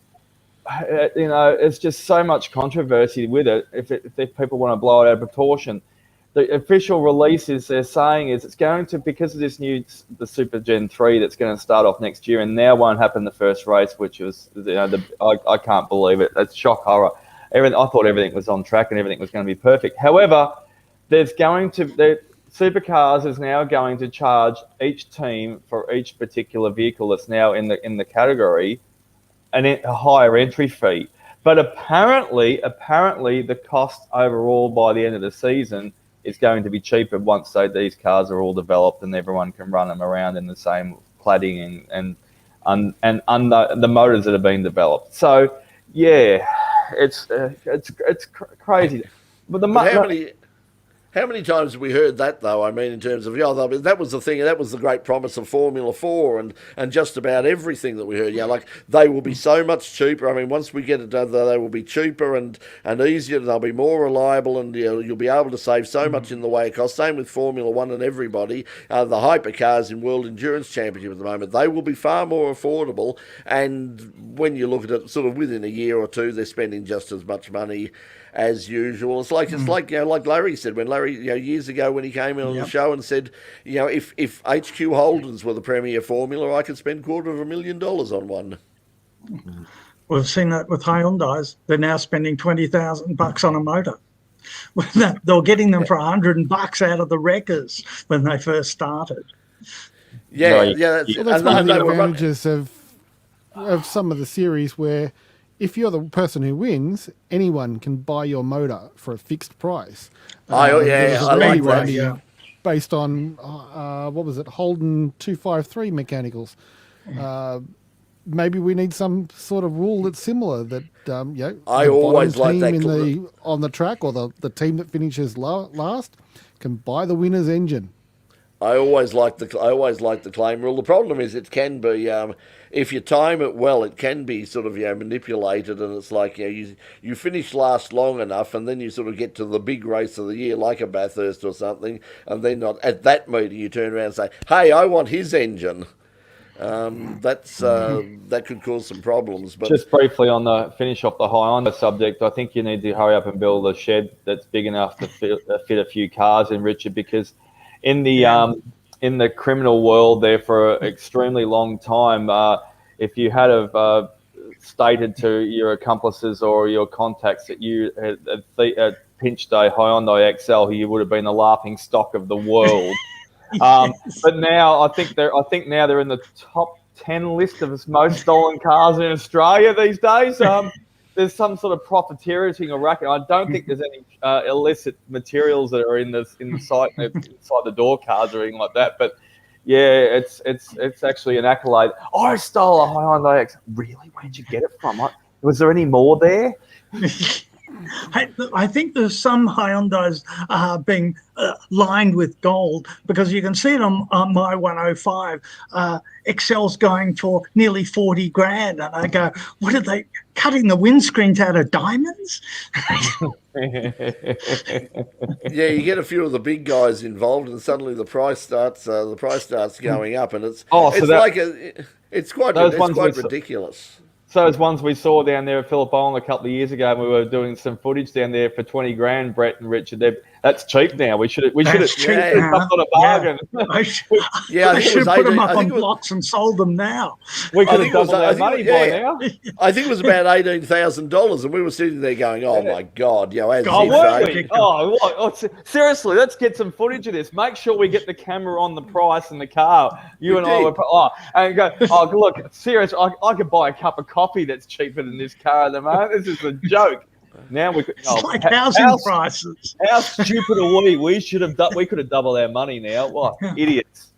it's just so much controversy with it. If people want to blow it out of proportion, the official releases they're saying is it's going to, because of this the Super Gen 3 that's going to start off next year, and now won't happen the first race, which was I can't believe it. That's shock horror. I thought everything was on track and everything was going to be perfect. However, Supercars is now going to charge each team for each particular vehicle that's now in the category a higher entry fee. But apparently the cost overall by the end of the season is going to be cheaper once these cars are all developed and everyone can run them around in the same cladding and the motors that have been developed. So yeah, it's crazy. But how many times have we heard that, though? I mean, in terms of, that was the thing, that was the great promise of Formula 4 and just about everything that we heard. Like, they will be so much cheaper. I mean, once we get it done, they will be cheaper and easier, and they'll be more reliable, and you'll be able to save so much in the way of cost. Same with Formula 1 and everybody. The hypercars in World Endurance Championship at the moment, they will be far more affordable, and when you look at it, sort of within a year or two, they're spending just as much money as usual. It's like like Larry said, when Larry years ago when he came in on the show and said, if HQ Holdens were the premier formula, I could spend $250,000 on one. We've seen that with Hyundais. They're now spending $20,000 on a motor. They were getting them for $100 out of the wreckers when they first started. That's one of the advantages of some of the series, where if you're the person who wins, anyone can buy your motor for a fixed price. I like that. Based on, what was it, Holden 253 mechanicals. Maybe we need some sort of rule that's similar, that I always like that on the track, or the team that finishes last can buy the winner's engine. I always like the claim rule. The problem is it can be, if you time it well, it can be sort of manipulated, and it's like you finish last long enough, and then you sort of get to the big race of the year, like a Bathurst or something, and then not at that meeting you turn around and say, "Hey, I want his engine." That could cause some problems. But just briefly on the finish off the Hyundai subject, I think you need to hurry up and build a shed that's big enough to fit a few cars in, Richard, because in the criminal world there for an extremely long time, if you had have stated to your accomplices or your contacts that you had pinched a Hyundai XL, you would have been the laughing stock of the world. But now I think they're in the top 10 list of most stolen cars in Australia these days. There's some sort of profiteering or racket. I don't think there's any illicit materials that are inside the door cars or anything like that. But yeah, it's actually an accolade. I stole a Hyundai X. Really? Where'd you get it from? Was there any more there? I think there's some Hyundais being lined with gold, because you can see it on my 105. XL's going for nearly 40 grand, and I go, what are they cutting the windscreens out of diamonds? Yeah, you get a few of the big guys involved, and suddenly the price starts going up, and it's quite ridiculous. So those ones we saw down there at Phillip Island a couple of years ago, and we were doing some footage down there for 20 grand, Brett and Richard. That's cheap now. We should have come on a bargain. I should have put them up on blocks and sold them now. We could have doubled our money by now. I think it was about $18,000, and we were sitting there going, "Oh my God, seriously, let's get some footage of this. Make sure we get the camera on the price and the car. Look, serious. I could buy a cup of coffee that's cheaper than this car at the moment. This is a joke." Now we could. It's like housing prices. How stupid are we? We could have doubled our money now. What idiots!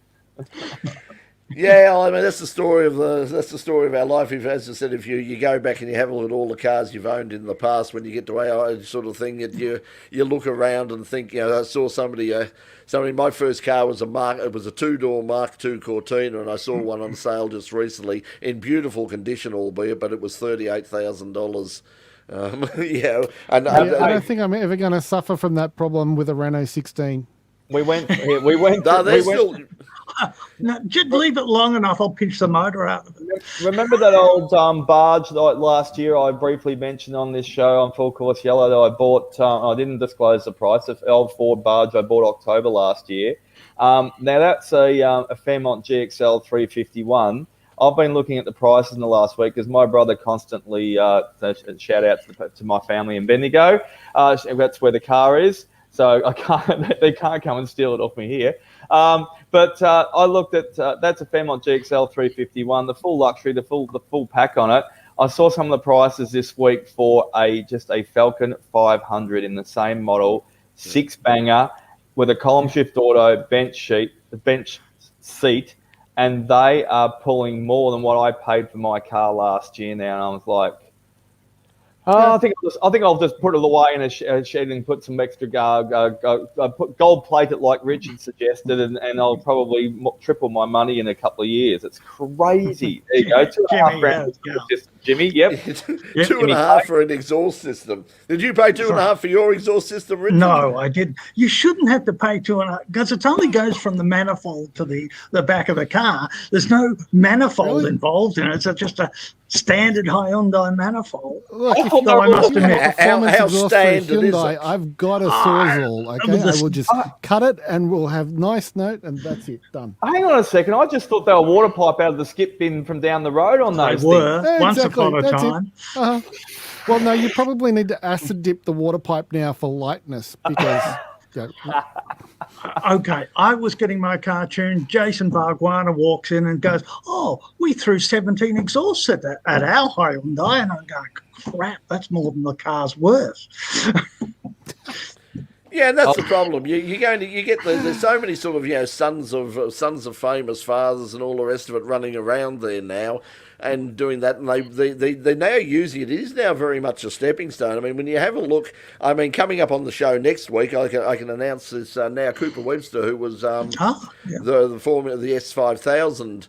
Yeah, I mean that's the story of our life. As I said, if you go back and you have a look at all the cars you've owned in the past, when you get to AI sort of thing, you look around and think, I saw somebody. My first car was a 2-door Mark II Cortina, and I saw one on sale just recently in beautiful condition, albeit, but it was $38,000. I don't think I'm ever going to suffer from that problem with a Renault 16. We went. No, just leave it long enough. I'll pinch the motor out of it. Remember that old barge that last year I briefly mentioned on this show on Full Course Yellow that I bought? I didn't disclose the price. The old Ford barge I bought October last year. Now that's a Fairmont GXL 351. I've been looking at the prices in the last week because my brother constantly shout out to my family in Bendigo. That's where the car is, so they can't come and steal it off me here. But I looked at that's a Fairmont GXL 351, the full luxury, the full pack on it. I saw some of the prices this week for just a Falcon 500 in the same model, 6-banger with a column shift auto, bench seat. And they are pulling more than what I paid for my car last year now. And I was like, I think I'll just put it away in a shed and put some extra put gold plate it like Richie suggested, and I'll probably triple my money in a couple of years. It's crazy. There you go, $2.5 grand. Jimmy, yep. 2.5 for an exhaust system. Did you pay 2.5 for your exhaust system, Richard? No, I didn't. You shouldn't have to pay 2.5 because it only goes from the manifold to the back of the car. There's no manifold involved in it. It's just a standard Hyundai manifold. Look, if So I must admit, how standard is Hyundai, it? I've got a Sawzall, okay? I will just cut it and we'll have nice note and that's it, done. Hang on a second. I just thought they were water pipe out of the skip bin from down the road on those they were things. once Exactly, upon a that's it. time. Well, no, you probably need to acid dip the water pipe now for lightness because... Okay, I was getting my car tuned. Jason Barguana walks in and goes, "Oh, we threw 17 exhausts at our Hyundai," and I'm going, "Crap, that's more than the car's worth." Yeah, and that's the problem. You get there's so many sort of sons of famous fathers and all the rest of it running around there now and doing that, and they're now using it. It is now very much a stepping stone. I mean, when you have a look, I mean, coming up on the show next week, I can announce this now. Cooper Webster, who was the former the S5000,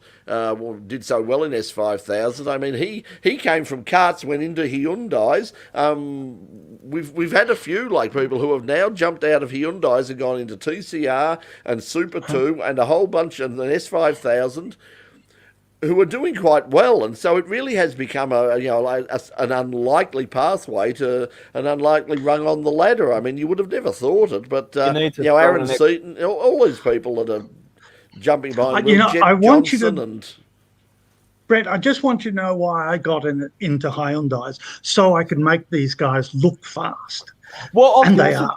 did so well in S5000. I mean, he came from karts, went into Hyundais. We've had a few like people who have now jumped out of Hyundais and gone into TCR and Super 2 and a whole bunch of the S5000 who are doing quite well, and so it really has become an unlikely pathway to an unlikely rung on the ladder. I mean, you would have never thought it, but Aaron Seaton, all these people that are jumping behind Jet Johnson and. Brett, I just want you to know why I got into Hyundais, so I could make these guys look fast. Well, and they are.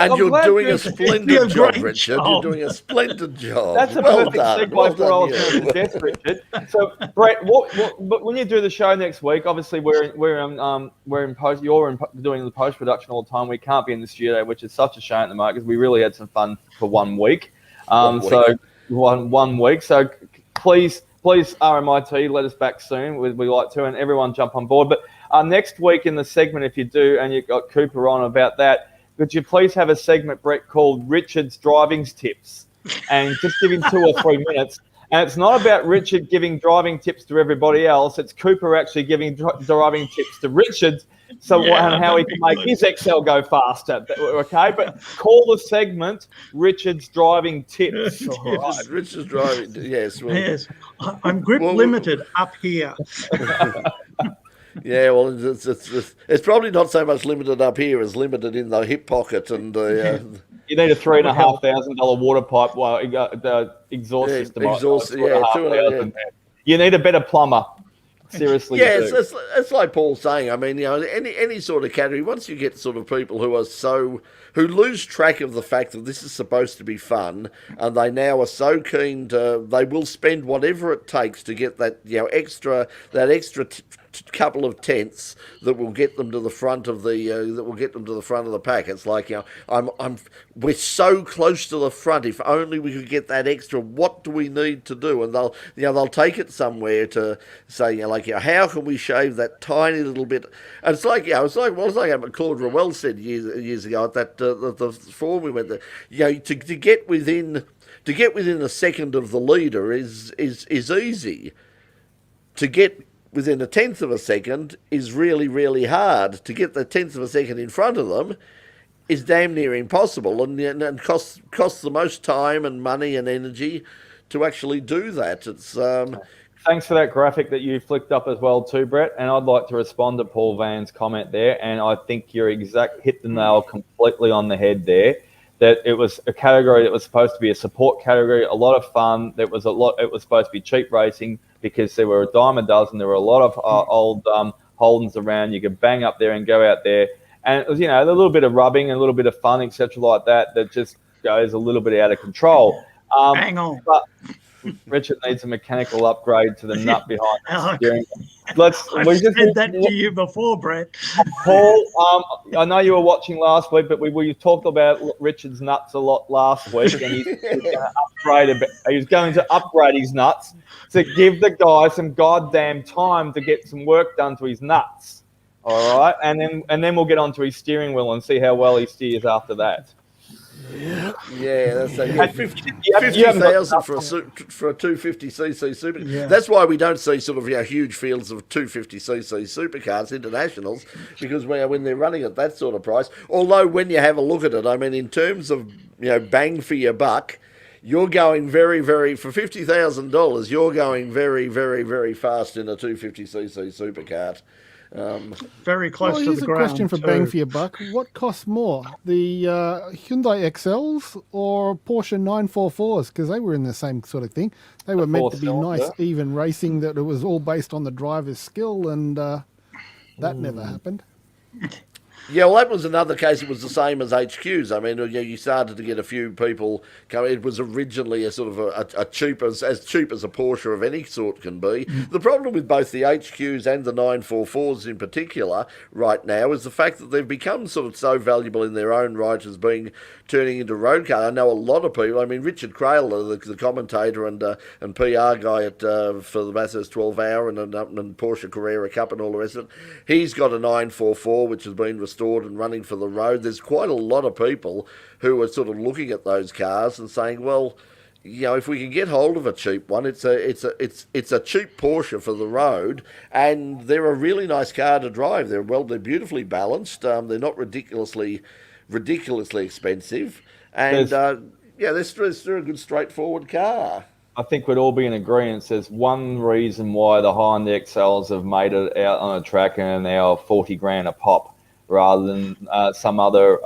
And you're doing a splendid job, Richard. You're doing a splendid job. That's a perfect segue for what I was going to suggest, Richard. So, Brett, but when you do the show next week, obviously we're in post. You're doing the post production all the time. We can't be in the studio, which is such a shame at the moment because we really had some fun for 1 week. So one week. So please, RMIT, let us back soon. We like to, and everyone jump on board. But next week in the segment, if you do, and you've got Cooper on about that, could you please have a segment, Brett, called Richard's Driving Tips? And just give him 2 or 3 minutes. And it's not about Richard giving driving tips to everybody else. It's Cooper actually giving driving tips to Richard and how he can make his XL go faster. Okay, but call the segment Richard's Driving Tips. Right. Richard's driving. Yes. Well, yes. I'm grip limited up here. Yeah, well, it's probably not so much limited up here as limited in the hip pocket and the. You need a $3,500 water pipe. The exhaust system. You need a better plumber. Seriously. Yeah, it's like Paul's saying. I mean, any sort of category. Once you get sort of people who lose track of the fact that this is supposed to be fun, and they now are so keen they will spend whatever it takes to get that extra couple of tenths that will get them to the front of the pack. It's like we're so close to the front. If only we could get that extra. What do we need to do? And they'll take it somewhere to say how can we shave that tiny little bit? And it's like Claude Rowell said years ago at that the forum we went there. To get within a second of the leader is easy. To get within a tenth of a second is really, really hard. To get the tenth of a second in front of them is damn near impossible and costs the most time and money and energy to actually do that. It's Thanks for that graphic that you flicked up as well too, Brett. And I'd like to respond to Paul Van's comment there. And I think you're hit the nail completely on the head there. That it was a category that was supposed to be a support category, a lot of fun. It was supposed to be cheap racing because there were a dime a dozen. There were a lot of old Holdens around. You could bang up there and go out there. And it was, a little bit of rubbing and a little bit of fun, etc., like that just goes a little bit out of control. Hang on. But Richard needs a mechanical upgrade to the nut behind the steering. I've said that to you before, Brett. Paul, I know you were watching last week, but we talked about Richard's nuts a lot last week, and he was going to upgrade his nuts to give the guy some goddamn time to get some work done to his nuts. All right, and then we'll get onto his steering wheel and see how well he steers after that. Yeah, that's 50,000 for a 250cc super. Yeah. That's why we don't see sort of huge fields of 250cc supercars, internationals, because when they're running at that sort of price. Although when you have a look at it, I mean, in terms of bang for your buck, you're going very, very for $50,000. You're going very, very, very fast in a 250cc supercar. Very close to here's the a ground. question for bang for your buck. What costs more, the Hyundai XLs or Porsche 944s? Because they were in the same sort of thing. They were meant to be nice, even racing, that it was all based on the driver's skill, and that never happened. Yeah, well, that was another case. It was the same as HQs. I mean, you started to get a few people come. It was originally a sort of a cheap as cheap as a Porsche of any sort can be. The problem with both the HQs and the 944s in particular right now is the fact that they've become sort of so valuable in their own right as turning into road car. I know a lot of people. I mean, Richard Crail, the commentator and PR guy for the Bathurst 12 Hour and Porsche Carrera Cup and all the rest of it, he's got a 944 which has been restored and running for the road. There's quite a lot of people who are sort of looking at those cars and saying, well, if we can get hold of a cheap one, it's a cheap Porsche for the road, and they're a really nice car to drive. They're beautifully balanced. They're not ridiculously expensive, and they're still a good straightforward car. I think we'd all be in agreement. There's one reason why the Hyundai XLs have made it out on a track and are now $40,000 a pop, rather than some other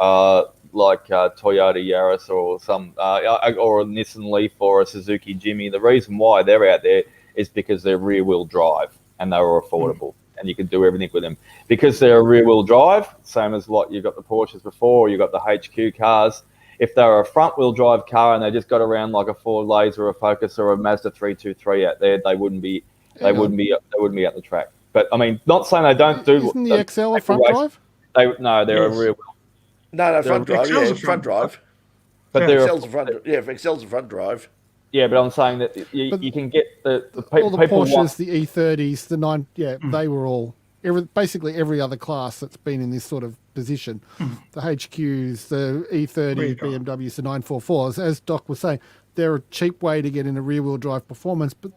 like Toyota Yaris or or a Nissan Leaf or a Suzuki Jimmy. The reason why they're out there is because they're rear-wheel drive and they were affordable, and you could do everything with them. Because they're a rear-wheel drive, same as what you got the Porsches before, or you got the HQ cars. If they were a front-wheel drive car and they just got around like a Ford Laser or a Focus or a Mazda 323 out there, they wouldn't be at the track. But I mean, not saying they don't do. Isn't the XL a front drive? They're a rear wheel. No, front drive. Yeah, front drive. But XL's a front drive. Yeah, but I'm saying that you can get the people. All the Porsches, the E30s, the 9. Yeah, they were all basically every other class that's been in this sort of position. The HQs, the E30s, BMWs, the 944s. As Doc was saying, they're a cheap way to get in a rear-wheel drive performance. But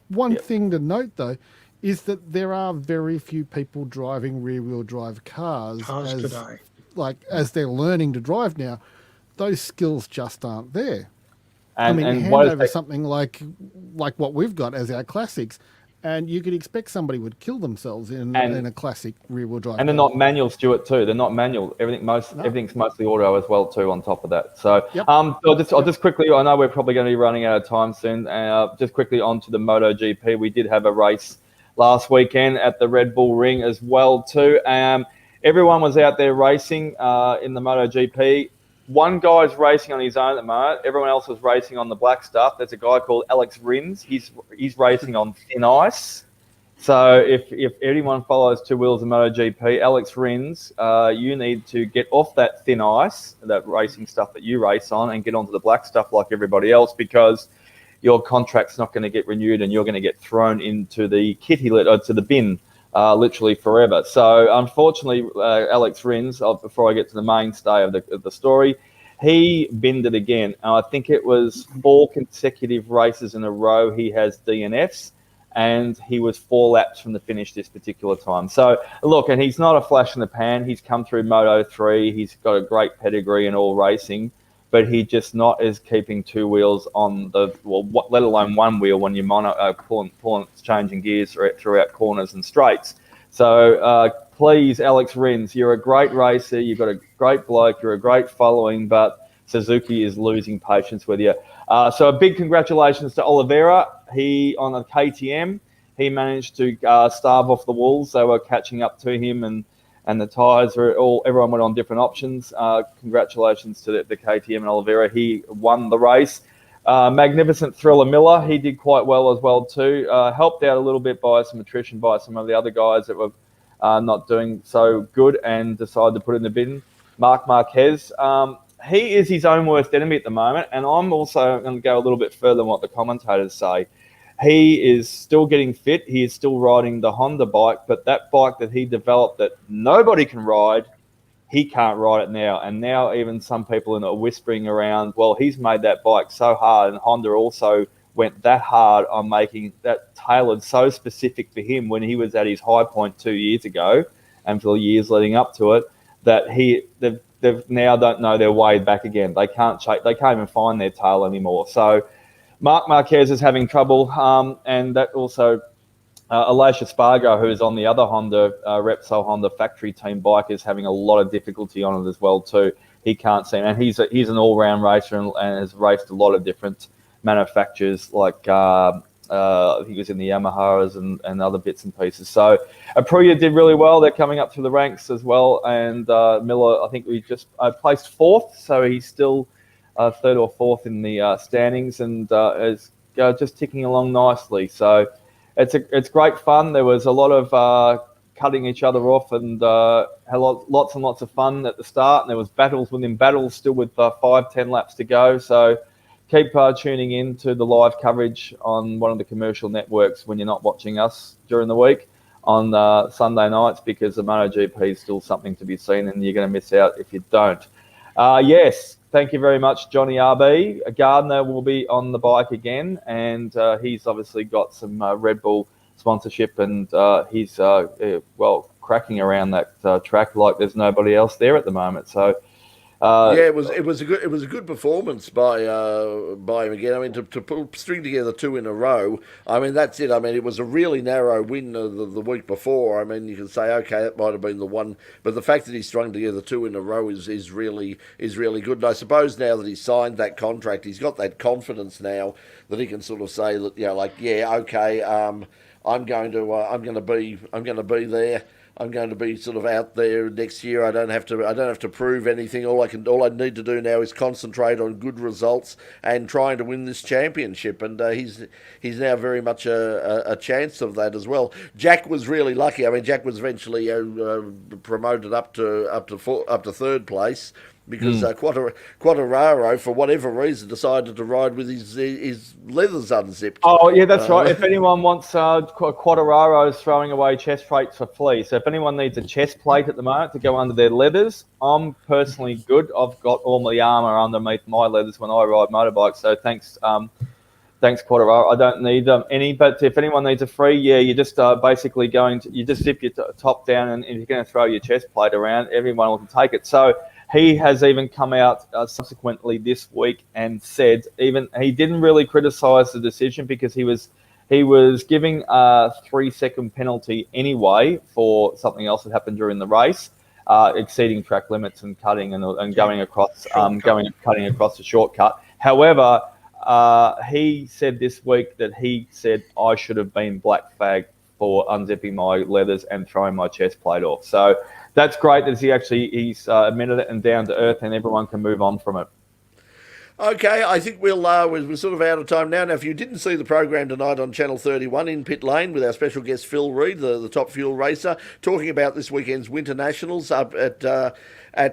one thing to note, though, is that there are very few people driving rear-wheel drive cars today. As they're learning to drive now. Those skills just aren't there. And hand over something like what we've got as our classics, and you could expect somebody would kill themselves in a classic rear-wheel drive. And they're not manual, Stuart, too. They're not manual. Everything's mostly auto as well, too, on top of that. So I'll just quickly, I know we're probably going to be running out of time soon. Just quickly on to the MotoGP. We did have a race last weekend at the Red Bull Ring as well, too. Everyone was out there racing in the MotoGP. One guy's racing on his own at the moment. Everyone else was racing on the black stuff. There's a guy called Alex Rins. He's racing on thin ice. So if anyone follows two wheels in MotoGP, Alex Rins, you need to get off that thin ice, that racing stuff that you race on, and get onto the black stuff like everybody else, because your contract's not going to get renewed and you're going to get thrown into the to the bin. Literally forever. So unfortunately, Alex Rins, before I get to the mainstay of the story, he binned it again. I think it was 4 consecutive races in a row he has DNFs, and he was 4 laps from the finish this particular time. So look, and he's not a flash in the pan. He's come through Moto3. He's got a great pedigree in all racing. but he just not is keeping two wheels on let alone one wheel when you're changing gears throughout corners and straights. So please, Alex Rins, you're a great racer. You've got a great bloke. You're a great following, but Suzuki is losing patience with you. So a big congratulations to Oliveira. He, on a KTM, he managed to starve off the walls. They were catching up to him, and the tyres were everyone went on different options. Congratulations to the KTM and Oliveira. He won the race. Magnificent Thriller Miller, he did quite well as well too. Helped out a little bit by some attrition by some of the other guys that were not doing so good and decided to put in the bin. Marc Marquez, he is his own worst enemy at the moment, and I'm also going to go a little bit further than what the commentators say. He is still getting fit. He is still riding the Honda bike, but that bike that he developed that nobody can ride, he can't ride it now. And now even some people are whispering around, well, he's made that bike so hard, and Honda also went that hard on making that tailored so specific for him when he was at his high point 2 years ago and for the years leading up to it, that they've now don't know their way back again. They can't even find their tail anymore. So Marc Marquez is having trouble, and that also Alicia Spargo, who's on the other Honda, Repsol Honda factory team bike, is having a lot of difficulty on it as well too. He can't seem, and he's an all-round racer and has raced a lot of different manufacturers, like he was in the Yamahas and other bits and pieces. So Aprilia did really well. They're coming up through the ranks as well, and Miller, I think we just placed fourth, so he's still third or fourth in the standings, and is just ticking along nicely. So it's great fun. There was a lot of cutting each other off, and had lots and lots of fun at the start. And there was battles within battles, still with 5-10 laps to go. So keep tuning in to the live coverage on one of the commercial networks when you're not watching us during the week on Sunday nights, because the MotoGP is still something to be seen, and you're going to miss out if you don't. Yes, thank you very much, Johnny RB. Gardner will be on the bike again, and he's obviously got some Red Bull sponsorship, and he's cracking around that track like there's nobody else there at the moment. So it was a good performance by him again. I mean, to string together two in a row. I mean, that's it. I mean, it was a really narrow win the week before. I mean, you can say, okay, that might have been the one, but the fact that he strung together two in a row is really good. And I suppose now that he's signed that contract, he's got that confidence now that he can sort of say that, okay, I'm going to be there. I'm going to be sort of out there next year. I don't have to prove anything. All I need to do now is concentrate on good results and trying to win this championship. And he's now very much a chance of that as well. Jack was really lucky. I mean, Jack was eventually promoted up to third place, because Quartararo, for whatever reason, decided to ride with his leathers unzipped. Oh, yeah, that's right. If anyone wants Quartararo's throwing away chest plates for free. So if anyone needs a chest plate at the moment to go under their leathers, I'm personally good. I've got all my armour underneath my leathers when I ride motorbikes. So thanks, Quartararo. I don't need any, but if anyone needs a free, you're just basically you just zip your top down, and if you're going to throw your chest plate around, everyone will take it. So he has even come out subsequently this week and said he didn't really criticise the decision, because he was giving a 3-second penalty anyway for something else that happened during the race, exceeding track limits and cutting and going across cutting across the shortcut. However, he said this week that he said I should have been black flagged for unzipping my leathers and throwing my chest plate off. So that's great that he's admitted it and down to earth, and everyone can move on from it. Okay, I think we're sort of out of time now. Now, if you didn't see the program tonight on Channel 31 in Pit Lane with our special guest Phil Reid, the top fuel racer, talking about this weekend's Winter Nationals up at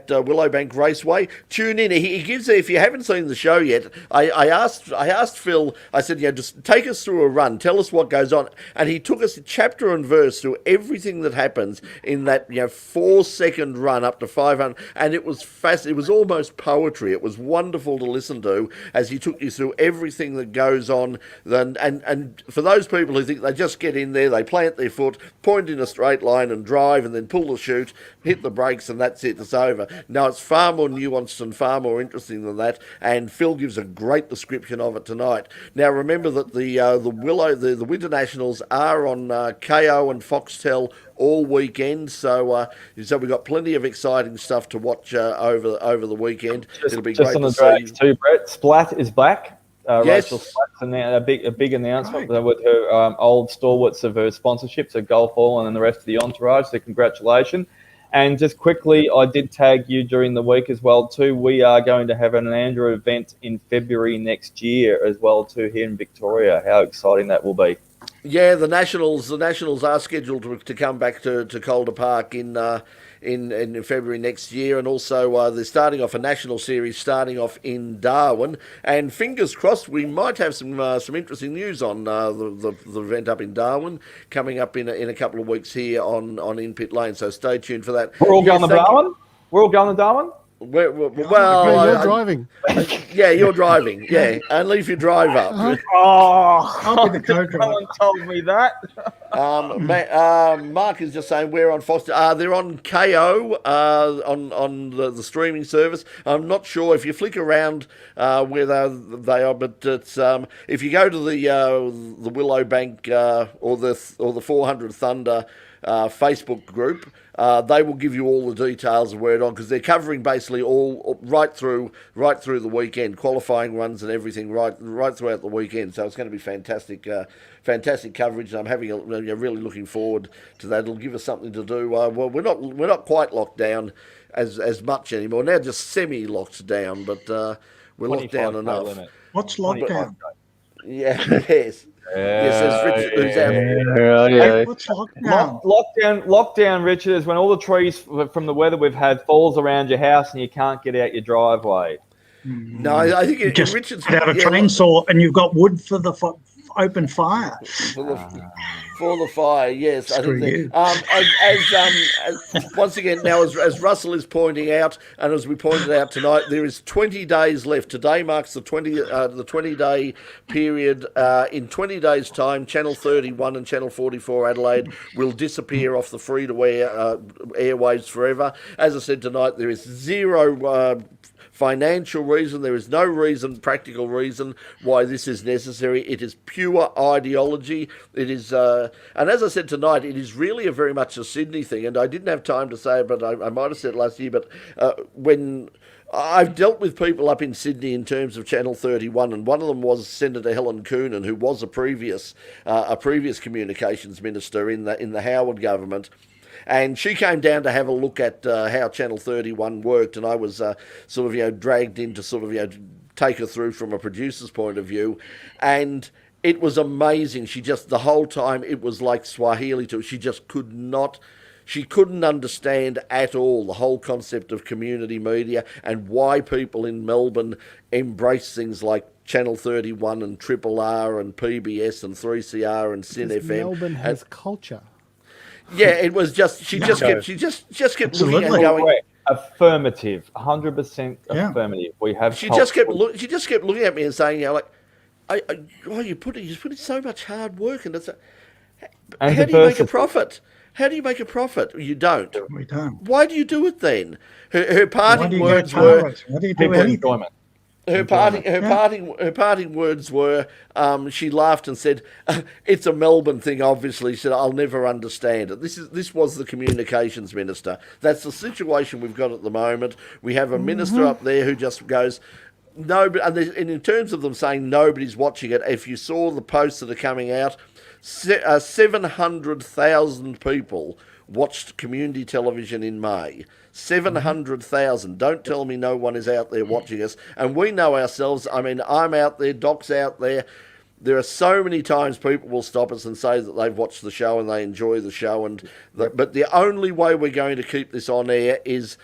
Willowbank Raceway. Tune in. He gives, if you haven't seen the show yet, I asked Phil, I said, just take us through a run, tell us what goes on. And he took us chapter and verse through everything that happens in that 4-second run up to 500. And it was fascinating. It was almost poetry. It was wonderful to listen Nelson do, as he took you through everything that goes on. And for those people who think they just get in there, they plant their foot, point in a straight line and drive, and then pull the chute, hit the brakes, and that's it, it's over. No, it's far more nuanced and far more interesting than that, and Phil gives a great description of it tonight. Now, remember that the Winter Nationals are on KO and Foxtel all weekend, so we've got plenty of exciting stuff to watch over the weekend. It'll be just great on the to drags see. too, Brett. Splat is back. Yes. Rachel Splat's a big announcement with her old stalwarts of her sponsorships, so Golf All and the rest of the entourage. So congratulations. And just quickly, I did tag you during the week as well too. We are going to have an Andrew event in February next year as well too here in Victoria. How exciting that will be! Yeah, the Nationals are scheduled to come back to Calder Park in February next year, and also they're starting off a national series starting off in Darwin. And fingers crossed, we might have some interesting news on the event up in Darwin coming up in a couple of weeks here on In Pit Lane. So stay tuned for that. We're all going to Darwin. We're all going to Darwin. Well, you're driving. Yeah, you're driving. Yeah, only if you drive up. Oh, I'll be the co-driver. no one told me that. Mark is just saying we're on Foster. They're on KO on the streaming service. I'm not sure if you flick around where they are, but it's if you go to the Willow Bank or the 400 Thunder Facebook group. They will give you all the details of where it's on, because they're covering basically all right through the weekend, qualifying runs and everything right throughout the weekend. So it's going to be fantastic coverage, and I'm really looking forward to that. It'll give us something to do. Well, we're not quite locked down as much anymore now, just semi locked down, but we're locked down enough. Limit. What's lockdown? Yeah, yes. Yes, there's Richard who's out. Hey, what's lockdown? Lockdown, Richard, is when all the trees from the weather we've had falls around your house and you can't get out your driveway. No, I think You just Richard's get out a chainsaw and you've got wood for the open fire. For the fire, yes. Screw you. As once again, now as Russell is pointing out, and as we pointed out tonight, there is 20 days left. Today marks the 20-day period. In 20 days' time, Channel 31 and Channel 44 Adelaide will disappear off the free-to-air airwaves forever. As I said tonight, there is zero financial reason. There is no practical reason why this is necessary. It is pure ideology. It is, and as I said tonight, it is really very much a Sydney thing. And I didn't have time to say it, but I might have said it last year. But when I've dealt with people up in Sydney in terms of Channel 31, and one of them was Senator Helen Coonan, who was a previous communications minister in the Howard government. And she came down to have a look at how Channel 31 worked, and I was dragged in to take her through from a producer's point of view, and it was amazing. She just, the whole time, it was like Swahili to her. She just couldn't understand at all the whole concept of community media and why people in Melbourne embrace things like Channel 31 and Triple R and PBS and 3CR and Sin FM. Melbourne has culture. Yeah, it was just she just kept looking and going. Affirmative, 100% affirmative. We have. She just kept looking at me and saying, you're putting so much hard work and how do you make a profit? How do you make a profit? You don't. We don't. Why do you do it then? Her parting words were. Why do you do anything? Enjoyment. Her parting words were, she laughed and said, "It's a Melbourne thing, obviously." She said, "I'll never understand it." This was the communications minister. That's the situation we've got at the moment. We have a minister up there who just goes, "No," and in terms of them saying nobody's watching it, if you saw the posts that are coming out, 700,000 people watched community television in May. 700,000. Don't tell me no one is out there watching us. And we know ourselves. I mean, I'm out there, Doc's out there. There are so many times people will stop us and say that they've watched the show and they enjoy the show. But the only way we're going to keep this on air is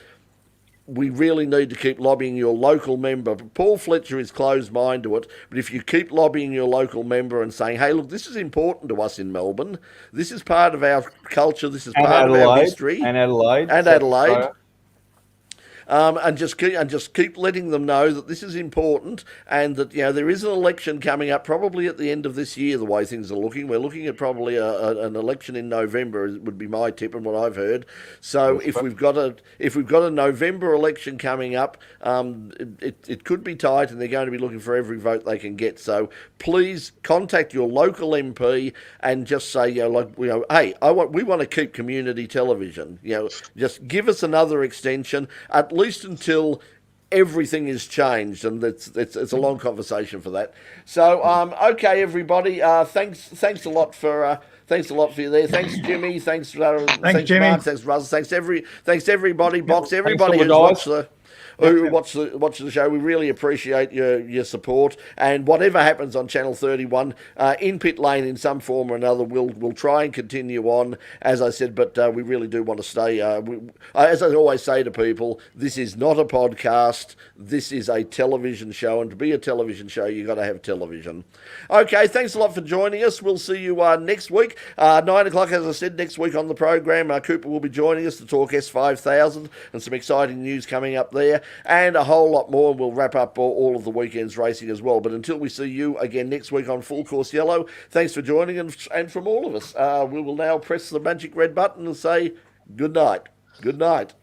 we really need to keep lobbying your local member. Paul Fletcher is closed-minded to it, but if you keep lobbying your local member and saying, hey, look, this is important to us in Melbourne, this is part of our culture, this is part of our history. And Adelaide. and just keep letting them know that this is important, and that there is an election coming up probably at the end of this year. The way things are looking, we're looking at probably an election in November. Would be my tip and what I've heard. So if we've got a November election coming up, it could be tight, and they're going to be looking for every vote they can get. So please contact your local MP and just say, hey, we want to keep community television. Just give us another extension, at least until everything is changed, and it's a long conversation for that. So okay, everybody, thanks a lot for. Thanks a lot for you there. Thanks, Jimmy. Thanks, Jimmy. Mark. Thanks, Russell. Thanks everybody. Box, everybody Thanks who's all the watched the. Who watch the show. We really appreciate your support, and whatever happens on Channel 31 in Pit Lane in some form or another, we'll try and continue on, as I said. But we really do want to stay. As I always say to people, this is not a podcast. This is a television show, and to be a television show, you've got to have television. Okay, thanks a lot for joining us. We'll see you next week, 9:00, as I said, next week on the program. Cooper will be joining us to talk S5000 and some exciting news coming up there, and a whole lot more. We'll wrap up all of the weekend's racing as well. But until we see you again next week on Full Course Yellow, thanks for joining, and from all of us, we will now press the magic red button and say good night. Good night.